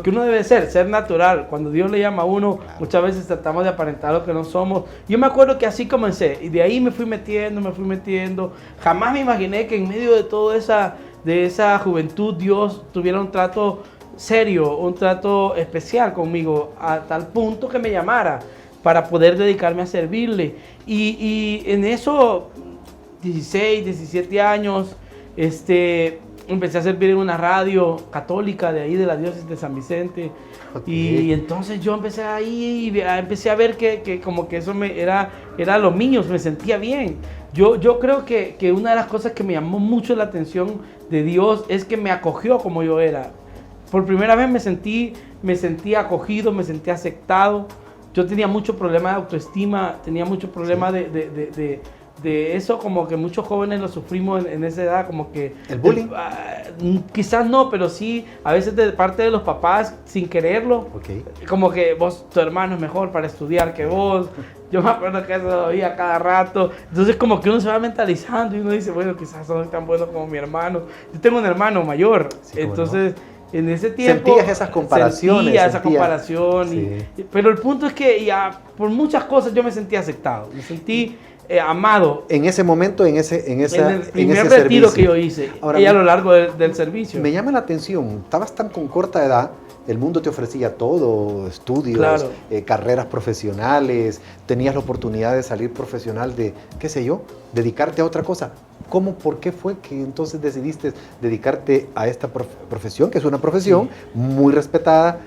uno debe ser natural. Cuando Dios le llama a uno, muchas veces tratamos de aparentar lo que no somos. Yo me acuerdo que así comencé y de ahí me fui metiendo. Jamás me imaginé que en medio de toda esa juventud Dios tuviera un trato serio, un trato especial conmigo, a tal punto que me llamara para poder dedicarme a servirle. Y en eso, 16, 17 años, empecé a servir en una radio católica de ahí, de la diócesis de San Vicente. Okay. Y entonces yo empecé ahí y empecé a ver que como que eso era lo mío, me sentía bien. Yo creo que una de las cosas que me llamó mucho la atención de Dios es que me acogió como yo era. Por primera vez me sentí acogido, me sentí aceptado. Yo tenía mucho problema de autoestima, tenía mucho problema de eso, como que muchos jóvenes lo sufrimos en esa edad, como que... ¿El bullying? Quizás no, pero sí, a veces de parte de los papás, sin quererlo. Okay. Como que tu hermano es mejor para estudiar que vos. Yo me acuerdo que eso lo oía cada rato. Entonces como que uno se va mentalizando y uno dice, bueno, quizás no soy tan bueno como mi hermano. Yo tengo un hermano mayor, sí, entonces... No. En ese tiempo sentías esas comparaciones. Sentía esa comparación. Sí. Pero el punto es que ya por muchas cosas yo me sentí aceptado, me sentí amado. En ese momento, en el primer retiro que yo hice. Ahora, y a lo largo del servicio. Me llama la atención, estabas tan con corta edad, el mundo te ofrecía todo, estudios, claro. Carreras profesionales, tenías la oportunidad de salir profesional de, qué sé yo, dedicarte a otra cosa. ¿Cómo, por qué fue que entonces decidiste dedicarte a esta profesión, que es una profesión muy respetada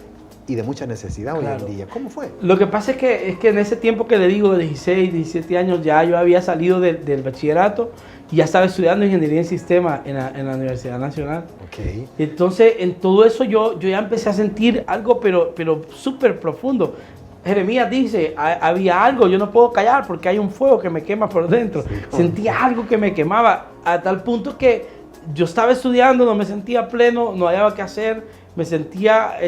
y de mucha necesidad hoy en día? ¿Cómo fue? Lo que pasa es que en ese tiempo que le digo, de 16, 17 años, ya yo había salido del bachillerato y ya estaba estudiando Ingeniería en Sistemas en la Universidad Nacional. Okay. Entonces, en todo eso yo ya empecé a sentir algo, pero súper profundo. Jeremías dice, había algo, yo no puedo callar porque hay un fuego que me quema por dentro. Sí, sentía algo que me quemaba a tal punto que yo estaba estudiando, no me sentía pleno, no hallaba qué hacer, me sentía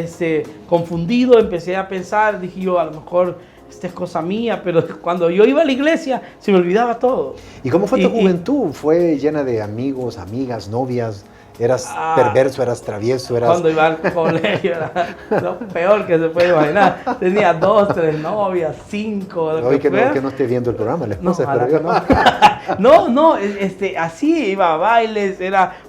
confundido, empecé a pensar, dije yo, a lo mejor esta es cosa mía, pero cuando yo iba a la iglesia se me olvidaba todo. ¿Y cómo fue tu juventud? ¿Fue llena de amigos, amigas, novias? ¿Eras perverso, eras travieso, eras...? Cuando iba al colegio era lo peor que se puede imaginar. Tenía 2, 3 novias, 5. Hoy que no esté viendo el programa, la esposa. No, así iba a bailes,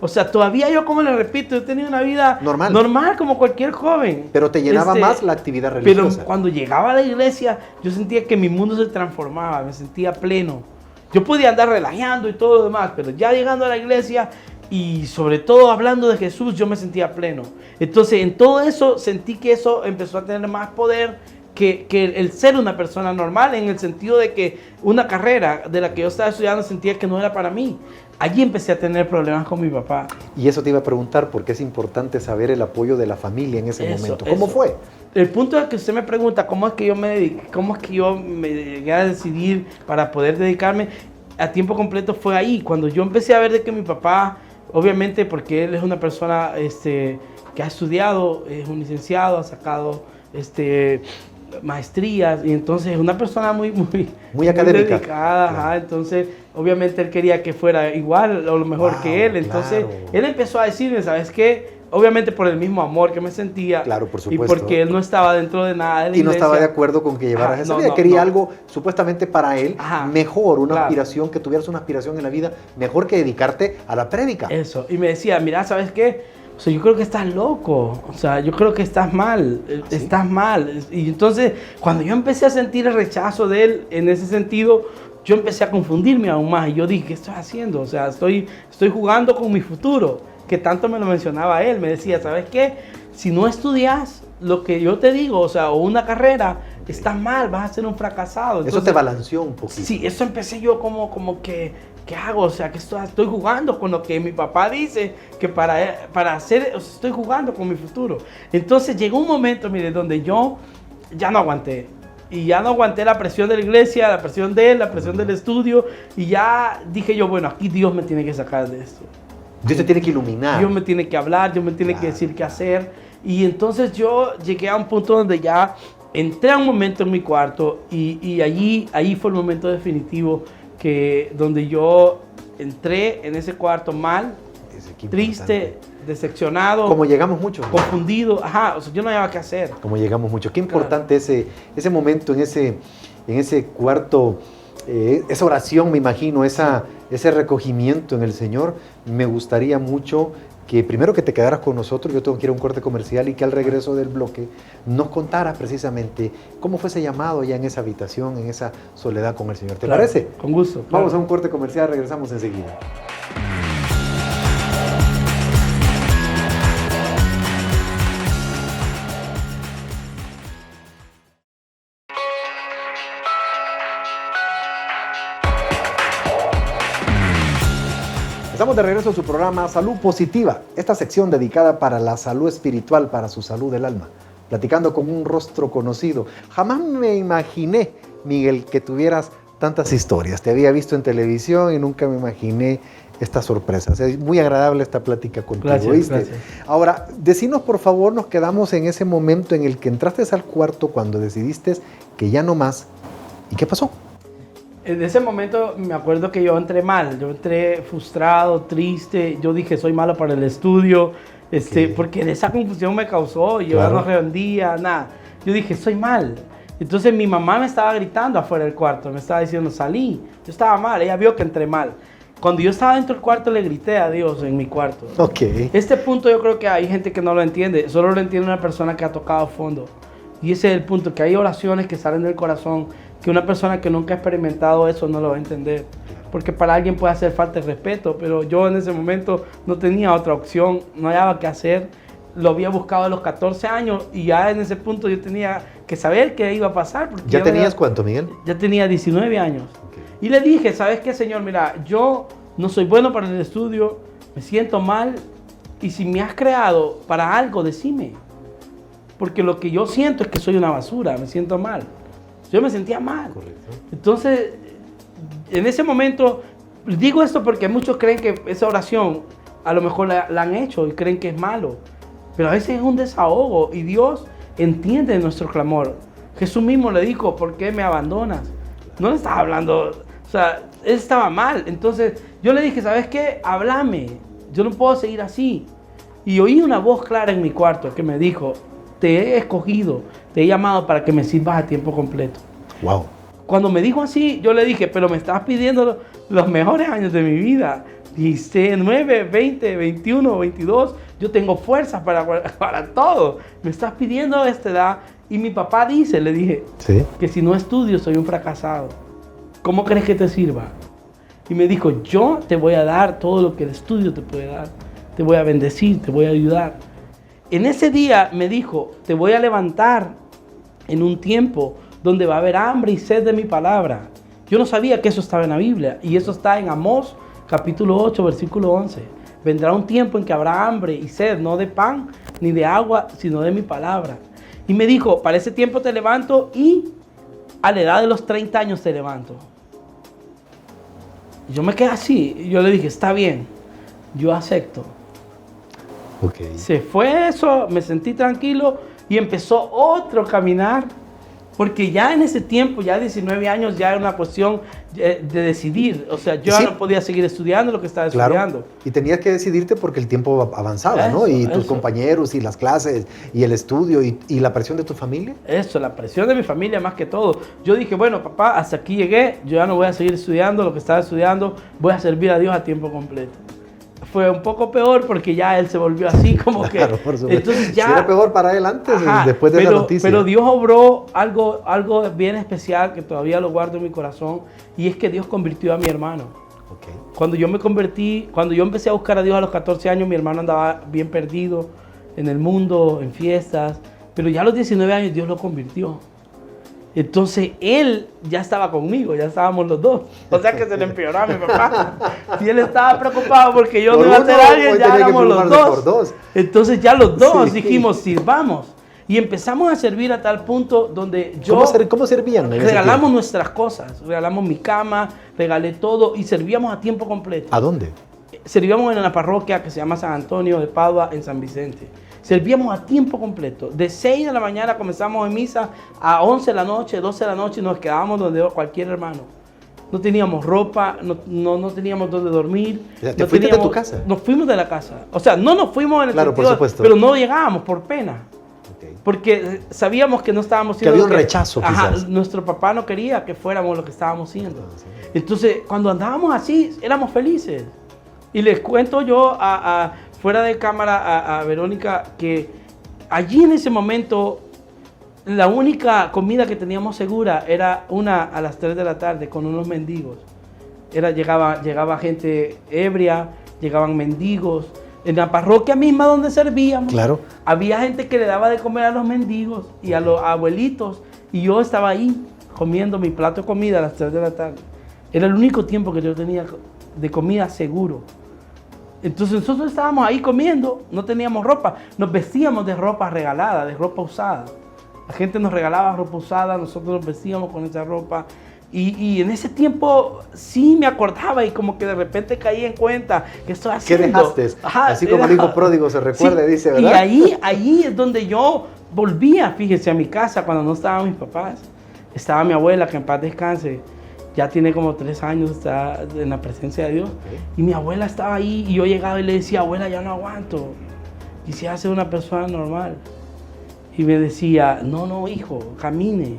o sea, todavía yo, como le repito, yo tenía una vida normal como cualquier joven. Pero te llenaba más la actividad religiosa. Pero cuando llegaba a la iglesia, yo sentía que mi mundo se transformaba, me sentía pleno. Yo podía andar relajando y todo lo demás, pero ya llegando a la iglesia y sobre todo hablando de Jesús, yo me sentía pleno. Entonces, en todo eso, sentí que eso empezó a tener más poder que el ser una persona normal, en el sentido de que una carrera de la que yo estaba estudiando sentía que no era para mí. Allí empecé a tener problemas con mi papá. Y eso te iba a preguntar, porque es importante saber el apoyo de la familia en ese momento. ¿Cómo fue? El punto es que usted me pregunta cómo es que yo me llegué a decidir para poder dedicarme a tiempo completo, fue ahí, cuando yo empecé a ver de que mi papá, obviamente porque él es una persona que ha estudiado, es un licenciado, ha sacado maestrías, y entonces es una persona muy académica, dedicada, claro. Entonces obviamente él quería que fuera igual o lo mejor que él, entonces claro. Él empezó a decirme, ¿sabes qué? Obviamente por el mismo amor que me sentía, claro, por supuesto. Y porque él no estaba dentro de nada de la iglesia. Y no estaba de acuerdo con que llevaras esa vida. Quería algo supuestamente para él mejor, una aspiración, que tuvieras una aspiración en la vida mejor que dedicarte a la prédica. Eso, y me decía, mira, ¿sabes qué? O sea, yo creo que estás loco, o sea, yo creo que estás mal, ¿sí? Estás mal. Y entonces, cuando yo empecé a sentir el rechazo de él en ese sentido, yo empecé a confundirme aún más. Y yo dije, ¿qué estoy haciendo? O sea, estoy jugando con mi futuro, que tanto me lo mencionaba él. Me decía, ¿sabes qué? Si no estudias lo que yo te digo, o sea, o una carrera, estás mal, vas a ser un fracasado. Entonces, eso te balanceó un poquito. Sí, eso empecé yo como que, ¿qué hago? O sea, que estoy jugando con lo que mi papá dice, que para hacer, o sea, estoy jugando con mi futuro. Entonces llegó un momento, mire, donde yo ya no aguanté. Y ya no aguanté la presión de la iglesia, la presión de él, la presión del estudio. Y ya dije yo, bueno, aquí Dios me tiene que sacar de esto. Dios te tiene que iluminar. Dios me tiene que hablar, Dios me tiene que decir qué hacer. Y entonces yo llegué a un punto donde ya entré a un momento en mi cuarto y allí fue el momento definitivo donde yo entré en ese cuarto mal, triste, decepcionado. Como llegamos muchos. Confundido. O sea, yo no sabía qué hacer. Como llegamos muchos. Qué importante ese momento en ese cuarto, esa oración, me imagino, ese recogimiento en el Señor. Me gustaría mucho que primero que te quedaras con nosotros, yo tengo que ir a un corte comercial, y que al regreso del bloque nos contaras precisamente cómo fue ese llamado ya en esa habitación, en esa soledad con el Señor. ¿Te parece? Con gusto. Claro. Vamos a un corte comercial, regresamos enseguida. Estamos de regreso a su programa Salud Positiva, esta sección dedicada para la salud espiritual, para su salud del alma, platicando con un rostro conocido. Jamás me imaginé, Miguel, que tuvieras tantas historias. Te había visto en televisión y nunca me imaginé estas sorpresas. Es muy agradable esta plática contigo, ¿viste? Gracias. Ahora, decinos por favor, nos quedamos en ese momento en el que entraste al cuarto cuando decidiste que ya no más. ¿Y qué pasó? En ese momento me acuerdo que yo entré mal, yo entré frustrado, triste, yo dije soy malo para el estudio, porque esa confusión me causó, yo no rendía, nada. Yo dije soy mal. Entonces mi mamá me estaba gritando afuera del cuarto, me estaba diciendo salí, yo estaba mal, ella vio que entré mal. Cuando yo estaba dentro del cuarto le grité a Dios en mi cuarto. Este punto yo creo que hay gente que no lo entiende, solo lo entiende una persona que ha tocado fondo. Y ese es el punto, que hay oraciones que salen del corazón, que una persona que nunca ha experimentado eso no lo va a entender. Porque para alguien puede hacer falta de respeto, pero yo en ese momento no tenía otra opción, no hallaba qué hacer. Lo había buscado a los 14 años y ya en ese punto yo tenía que saber qué iba a pasar. Porque ¿Ya tenías cuánto, Miguel? Ya tenía 19 años. Y le dije, ¿sabes qué, Señor? Mira, yo no soy bueno para el estudio, me siento mal, y si me has creado para algo, decime. Porque lo que yo siento es que soy una basura, me siento mal. Yo me sentía mal. Correcto. Entonces, en ese momento, digo esto porque muchos creen que esa oración a lo mejor la han hecho y creen que es malo. Pero a veces es un desahogo y Dios entiende nuestro clamor. Jesús mismo le dijo, ¿por qué me abandonas? No le estaba hablando, o sea, él estaba mal. Entonces yo le dije, ¿sabes qué? Háblame, yo no puedo seguir así. Y oí una voz clara en mi cuarto que me dijo, te he escogido, te he llamado para que me sirvas a tiempo completo. Wow. Cuando me dijo así, yo le dije, pero me estás pidiendo los mejores años de mi vida. 19, 20, 21, 22, yo tengo fuerzas para todo. Me estás pidiendo a esta edad. Y mi papá dice, le dije, Sí. que si no estudio soy un fracasado. ¿Cómo crees que te sirva? Y me dijo, yo te voy a dar todo lo que el estudio te puede dar. Te voy a bendecir, te voy a ayudar. En ese día me dijo, te voy a levantar en un tiempo donde va a haber hambre y sed de mi palabra. Yo no sabía que eso estaba en la Biblia. Y eso está en Amós, capítulo 8, versículo 11. Vendrá un tiempo en que habrá hambre y sed, no de pan ni de agua, sino de mi palabra. Y me dijo, para ese tiempo te levanto y a la edad de los 30 años te levanto. Yo me quedé así. Y yo le dije, está bien, yo acepto. Ok. Se fue eso, me sentí tranquilo y empezó otro caminar. Porque ya en ese tiempo, ya 19 años, ya era una cuestión de decidir. O sea, yo Sí. ya no podía seguir estudiando lo que estaba Claro. estudiando. Y tenías que decidirte porque el tiempo avanzaba, ¿no? Y tus Eso. compañeros y las clases y el estudio y la presión de tu familia. Eso, la presión de mi familia más que todo. Yo dije, bueno, papá, hasta aquí llegué. Yo ya no voy a seguir estudiando lo que estaba estudiando. Voy a servir a Dios a tiempo completo. Fue un poco peor porque ya él se volvió así como Claro, que... por supuesto. Entonces ya... Si era peor para él antes, Ajá, después de esa noticia. pero Dios obró algo bien especial que todavía lo guardo en mi corazón, y es que Dios convirtió a mi hermano. Ok. Cuando yo me convertí, cuando yo empecé a buscar a Dios a los 14 años, mi hermano andaba bien perdido en el mundo, en fiestas, pero ya a los 19 años Dios lo convirtió. Entonces él ya estaba conmigo, ya estábamos los dos. O sea que se le empeoró a mi papá. Y él estaba preocupado porque yo Por no iba a uno, ser alguien, hoy ya tenía que éramos los preocuparse dos. por dos. Entonces ya los dos Sí. dijimos, sirvamos. Y empezamos a servir a tal punto donde yo... ¿Cómo servían en ese regalamos tiempo? nuestras cosas, regalamos mi cama, regalé todo y servíamos a tiempo completo. ¿A dónde? Servíamos en la parroquia que se llama San Antonio de Padua, en San Vicente. Servíamos a tiempo completo. De 6 de la mañana comenzamos en misa, a 11 de la noche, 12 de la noche, y nos quedábamos donde cualquier hermano. No teníamos ropa, no teníamos dónde dormir. O sea, ¿te no fuiste de teníamos- tu casa? Nos fuimos de la casa. O sea, no nos fuimos en el Claro, por sentido, supuesto. pero no llegábamos por pena. Ok. Porque sabíamos que no estábamos Que había lo un rechazo, quizás. nuestro papá no quería que fuéramos lo que estábamos siendo. Entonces, cuando andábamos así, éramos felices. Y les cuento yo fuera de cámara a Verónica que allí en ese momento la única comida que teníamos segura era una a las 3 de la tarde con unos mendigos. Llegaba gente ebria, llegaban mendigos. En la parroquia misma donde servíamos, Claro. había gente que le daba de comer a los mendigos y a los abuelitos. Y yo estaba ahí comiendo mi plato de comida a las 3 de la tarde. Era el único tiempo que yo tenía de comida seguro. Entonces nosotros estábamos ahí comiendo, no teníamos ropa, nos vestíamos de ropa regalada, de ropa usada. La gente nos regalaba ropa usada, nosotros nos vestíamos con esa ropa. Y en ese tiempo sí me acordaba y como que de repente caí en cuenta que estoy ¿Qué haciendo. dejaste? Ajá, Así como el hijo pródigo se recuerda, dice, ¿verdad? Y ahí es donde yo volvía, fíjese, a mi casa cuando no estaban mis papás. Estaba mi abuela, que en paz descanse. Ya tiene como 3 años, está en la presencia de Dios. Y mi abuela estaba ahí y yo llegaba y le decía, abuela, ya no aguanto. Quisiera ser una persona normal. Y me decía, no, hijo, camine.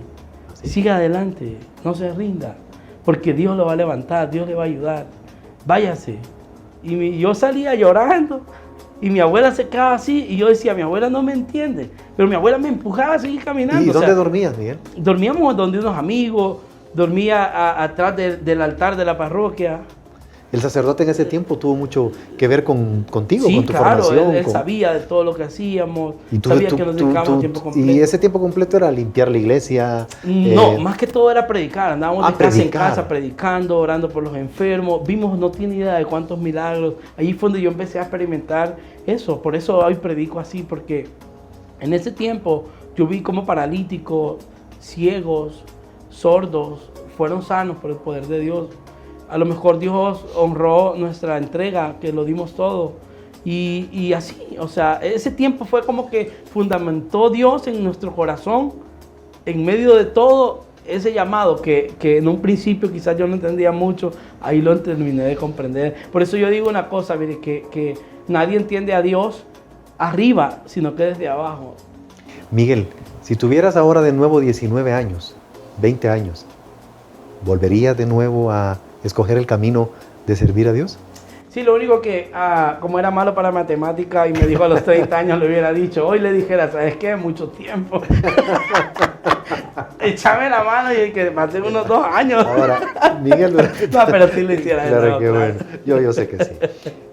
Siga adelante, no se rinda. Porque Dios lo va a levantar, Dios le va a ayudar. Váyase. Y yo salía llorando. Y mi abuela se quedaba así. Y yo decía, mi abuela no me entiende. Pero mi abuela me empujaba a seguir caminando. ¿Y O dónde sea, dormías, Miguel? dormíamos donde unos amigos, dormía atrás del altar de la parroquia. El sacerdote en ese tiempo tuvo mucho que ver contigo, Sí, con tu claro, formación. él sabía de todo lo que hacíamos, Y sabía que nos dedicábamos tiempo completo. Y ese tiempo completo era limpiar la iglesia. No, más que todo era predicar, andábamos de casa predicar. en casa predicando, orando por los enfermos, vimos, no tiene idea de cuántos milagros, ahí fue donde yo empecé a experimentar eso, por eso hoy predico así, porque en ese tiempo yo vi como paralíticos, ciegos, sordos, fueron sanos por el poder de Dios. A lo mejor Dios honró nuestra entrega, que lo dimos todo. Y así, o sea, ese tiempo fue como que fundamentó Dios en nuestro corazón, en medio de todo, ese llamado que en un principio quizás yo no entendía mucho, ahí lo terminé de comprender. Por eso yo digo una cosa, mire, que nadie entiende a Dios arriba, sino que desde abajo. Miguel, si tuvieras ahora de nuevo 19 años, 20 años, ¿volverías de nuevo a escoger el camino de servir a Dios? Sí, lo único que, como era malo para matemática y me dijo a los 30 años, le hubiera dicho, hoy le dijera, ¿sabes qué? Mucho tiempo. Échame la mano y que pasé unos 2 años. Ahora, Miguel... No, pero sí lo hiciera. Claro, no, qué claro. bueno. Yo sé que sí.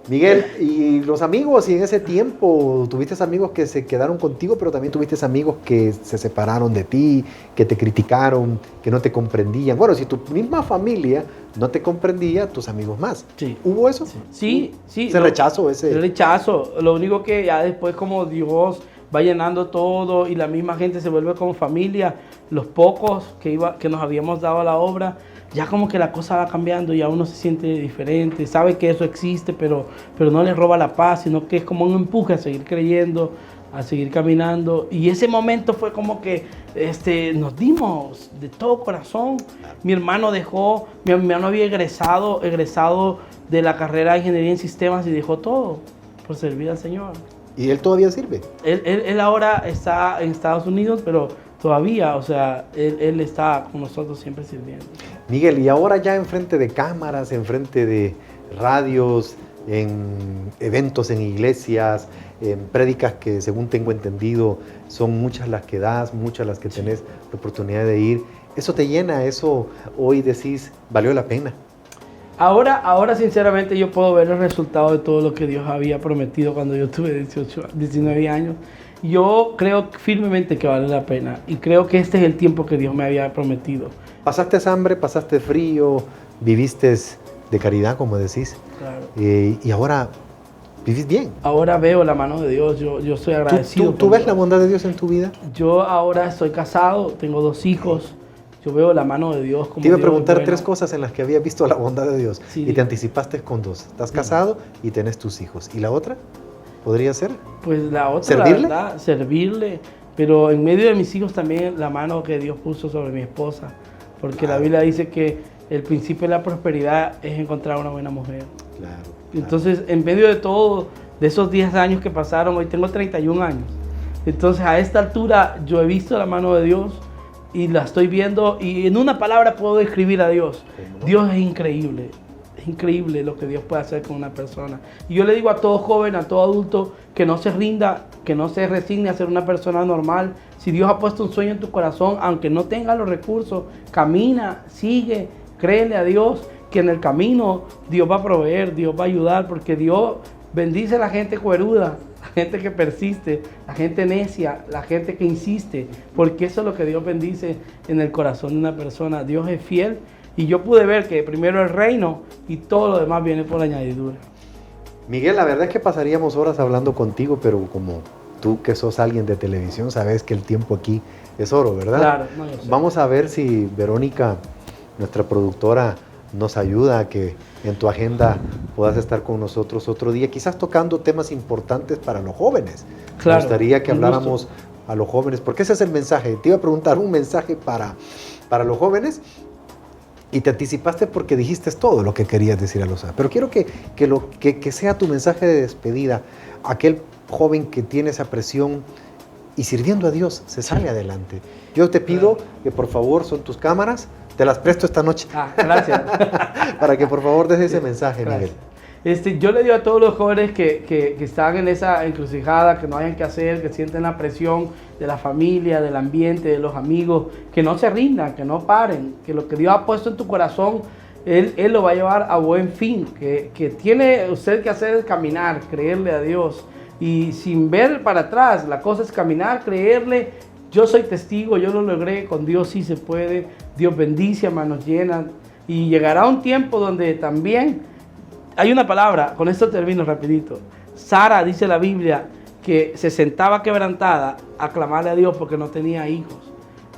Miguel, y los amigos, y en ese tiempo tuviste amigos que se quedaron contigo, pero también tuviste amigos que se separaron de ti, que te criticaron, que no te comprendían. Bueno, si tu misma familia no te comprendía, tus amigos más. Sí. ¿Hubo eso? Sí. ¿Ese rechazo? El rechazo. Lo único que ya después como Dios va llenando todo y la misma gente se vuelve como familia, los pocos que nos habíamos dado a la obra, ya como que la cosa va cambiando, ya uno se siente diferente, sabe que eso existe, pero no le roba la paz, sino que es como un empuje a seguir creyendo, a seguir caminando. Y ese momento fue como que nos dimos de todo corazón. Mi hermano había egresado de la carrera de Ingeniería en Sistemas y dejó todo por servir al Señor. ¿Y él todavía sirve? Él ahora está en Estados Unidos, pero todavía, o sea, él está con nosotros siempre sirviendo. Miguel, y ahora ya enfrente de cámaras, enfrente de radios, en eventos en iglesias, en prédicas que según tengo entendido son muchas las que das, muchas las que tenés la oportunidad de ir. ¿Eso te llena? ¿Eso hoy decís valió la pena? Ahora sinceramente yo puedo ver el resultado de todo lo que Dios había prometido cuando yo tuve 19 años. Yo creo firmemente que vale la pena y creo que este es el tiempo que Dios me había prometido. ¿Pasaste hambre, pasaste frío, viviste de caridad, como decís? Claro. Y ahora vivís bien. Ahora veo la mano de Dios, yo soy agradecido. ¿Tú ves la bondad de Dios en tu vida? Yo ahora estoy casado, tengo 2 hijos. Yo veo la mano de Dios como Te iba a Dios preguntar es bueno. 3 cosas en las que había visto la bondad de Dios. Sí, y te anticipaste con 2. Estás casado y tenés tus hijos. ¿Y la otra? ¿Podría ser? Pues la otra, ¿servirle? la verdad, servirle. Pero en medio de mis hijos también la mano que Dios puso sobre mi esposa. Porque la Biblia dice que el principio de la prosperidad es encontrar una buena mujer. Claro. Entonces, en medio de todo, de esos 10 años que pasaron, hoy tengo 31 años. Entonces, a esta altura, yo he visto la mano de Dios y la estoy viendo. Y en una palabra puedo describir a Dios. Dios es increíble. Es increíble lo que Dios puede hacer con una persona. Y yo le digo a todo joven, a todo adulto, que no se rinda, que no se resigne a ser una persona normal. Si Dios ha puesto un sueño en tu corazón, aunque no tenga los recursos, camina, sigue, créele a Dios, que en el camino Dios va a proveer, Dios va a ayudar, porque Dios bendice a la gente cueruda, la gente que persiste, la gente necia, la gente que insiste, porque eso es lo que Dios bendice en el corazón de una persona. Dios es fiel. Y yo pude ver que primero el reino y todo lo demás viene por añadidura. Miguel, la verdad es que pasaríamos horas hablando contigo, pero como tú que sos alguien de televisión, sabes que el tiempo aquí es oro, ¿verdad? Claro, no, yo sé. Vamos a ver si Verónica, nuestra productora, nos ayuda a que en tu agenda puedas estar con nosotros otro día, quizás tocando temas importantes para los jóvenes. Claro, Me gustaría que un habláramos a los jóvenes, porque ese es el mensaje. Te iba a preguntar un mensaje para los jóvenes. Y te anticipaste porque dijiste todo lo que querías decir a los jóvenes. Pero quiero que sea tu mensaje de despedida. Aquel joven que tiene esa presión y sirviendo a Dios se sale adelante. Yo te pido que por favor, son tus cámaras, te las presto esta noche. Gracias. Para que por favor des ese mensaje, Gracias. Miguel. Yo le digo a todos los jóvenes que están en esa encrucijada, que no hayan que hacer, que sienten la presión de la familia, del ambiente, de los amigos, que no se rindan, que no paren, que lo que Dios ha puesto en tu corazón, Él lo va a llevar a buen fin, que tiene usted que hacer es caminar, creerle a Dios y sin ver para atrás, la cosa es caminar, creerle. Yo soy testigo, yo lo logré, con Dios sí se puede, Dios bendice a manos llenas y llegará un tiempo donde también hay una palabra, con esto termino rapidito. Sara, dice la Biblia, que se sentaba quebrantada a clamarle a Dios porque no tenía hijos.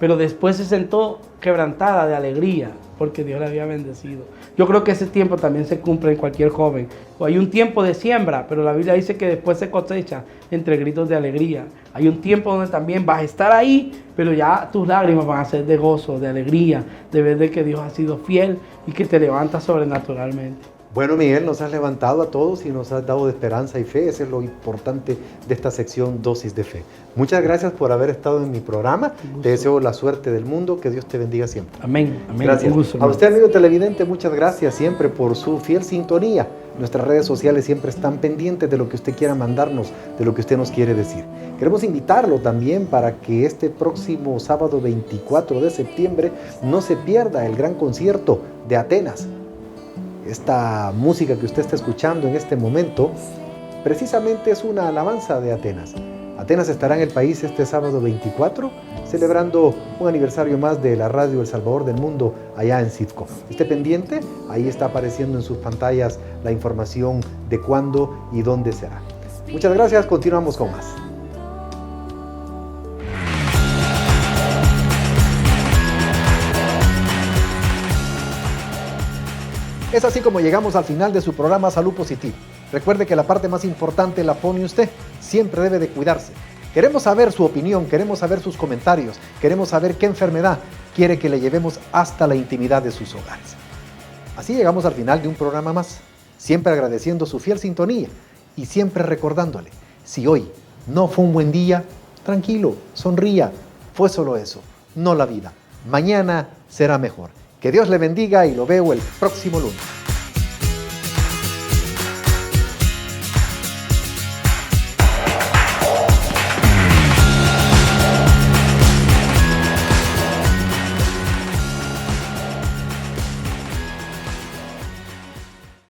Pero después se sentó quebrantada de alegría porque Dios le había bendecido. Yo creo que ese tiempo también se cumple en cualquier joven. Hay un tiempo de siembra, pero la Biblia dice que después se cosecha entre gritos de alegría. Hay un tiempo donde también vas a estar ahí, pero ya tus lágrimas van a ser de gozo, de alegría, de ver de que Dios ha sido fiel y que te levanta sobrenaturalmente. Bueno, Miguel, nos has levantado a todos y nos has dado de esperanza y fe. Eso es lo importante de esta sección Dosis de Fe. Muchas gracias por haber estado en mi programa. Te deseo la suerte del mundo. Que Dios te bendiga siempre. Amén. Amén. Gracias. Un gusto, a usted, amigo televidente, muchas gracias siempre por su fiel sintonía. Nuestras redes sociales siempre están pendientes de lo que usted quiera mandarnos, de lo que usted nos quiere decir. Queremos invitarlo también para que este próximo sábado 24 de septiembre no se pierda el gran concierto de Atenas. Esta música que usted está escuchando en este momento precisamente es una alabanza de Atenas. Atenas estará en el país este sábado 24 celebrando un aniversario más de la radio El Salvador del Mundo allá en Citco. Esté pendiente, ahí está apareciendo en sus pantallas la información de cuándo y dónde será. Muchas gracias, continuamos con más. Es así como llegamos al final de su programa Salud Positiva. Recuerde que la parte más importante la pone usted. Siempre debe de cuidarse. Queremos saber su opinión, queremos saber sus comentarios, queremos saber qué enfermedad quiere que le llevemos hasta la intimidad de sus hogares. Así llegamos al final de un programa más, siempre agradeciendo su fiel sintonía y siempre recordándole, si hoy no fue un buen día, tranquilo, sonría, fue solo eso, no la vida. Mañana será mejor. Que Dios le bendiga y lo veo el próximo lunes.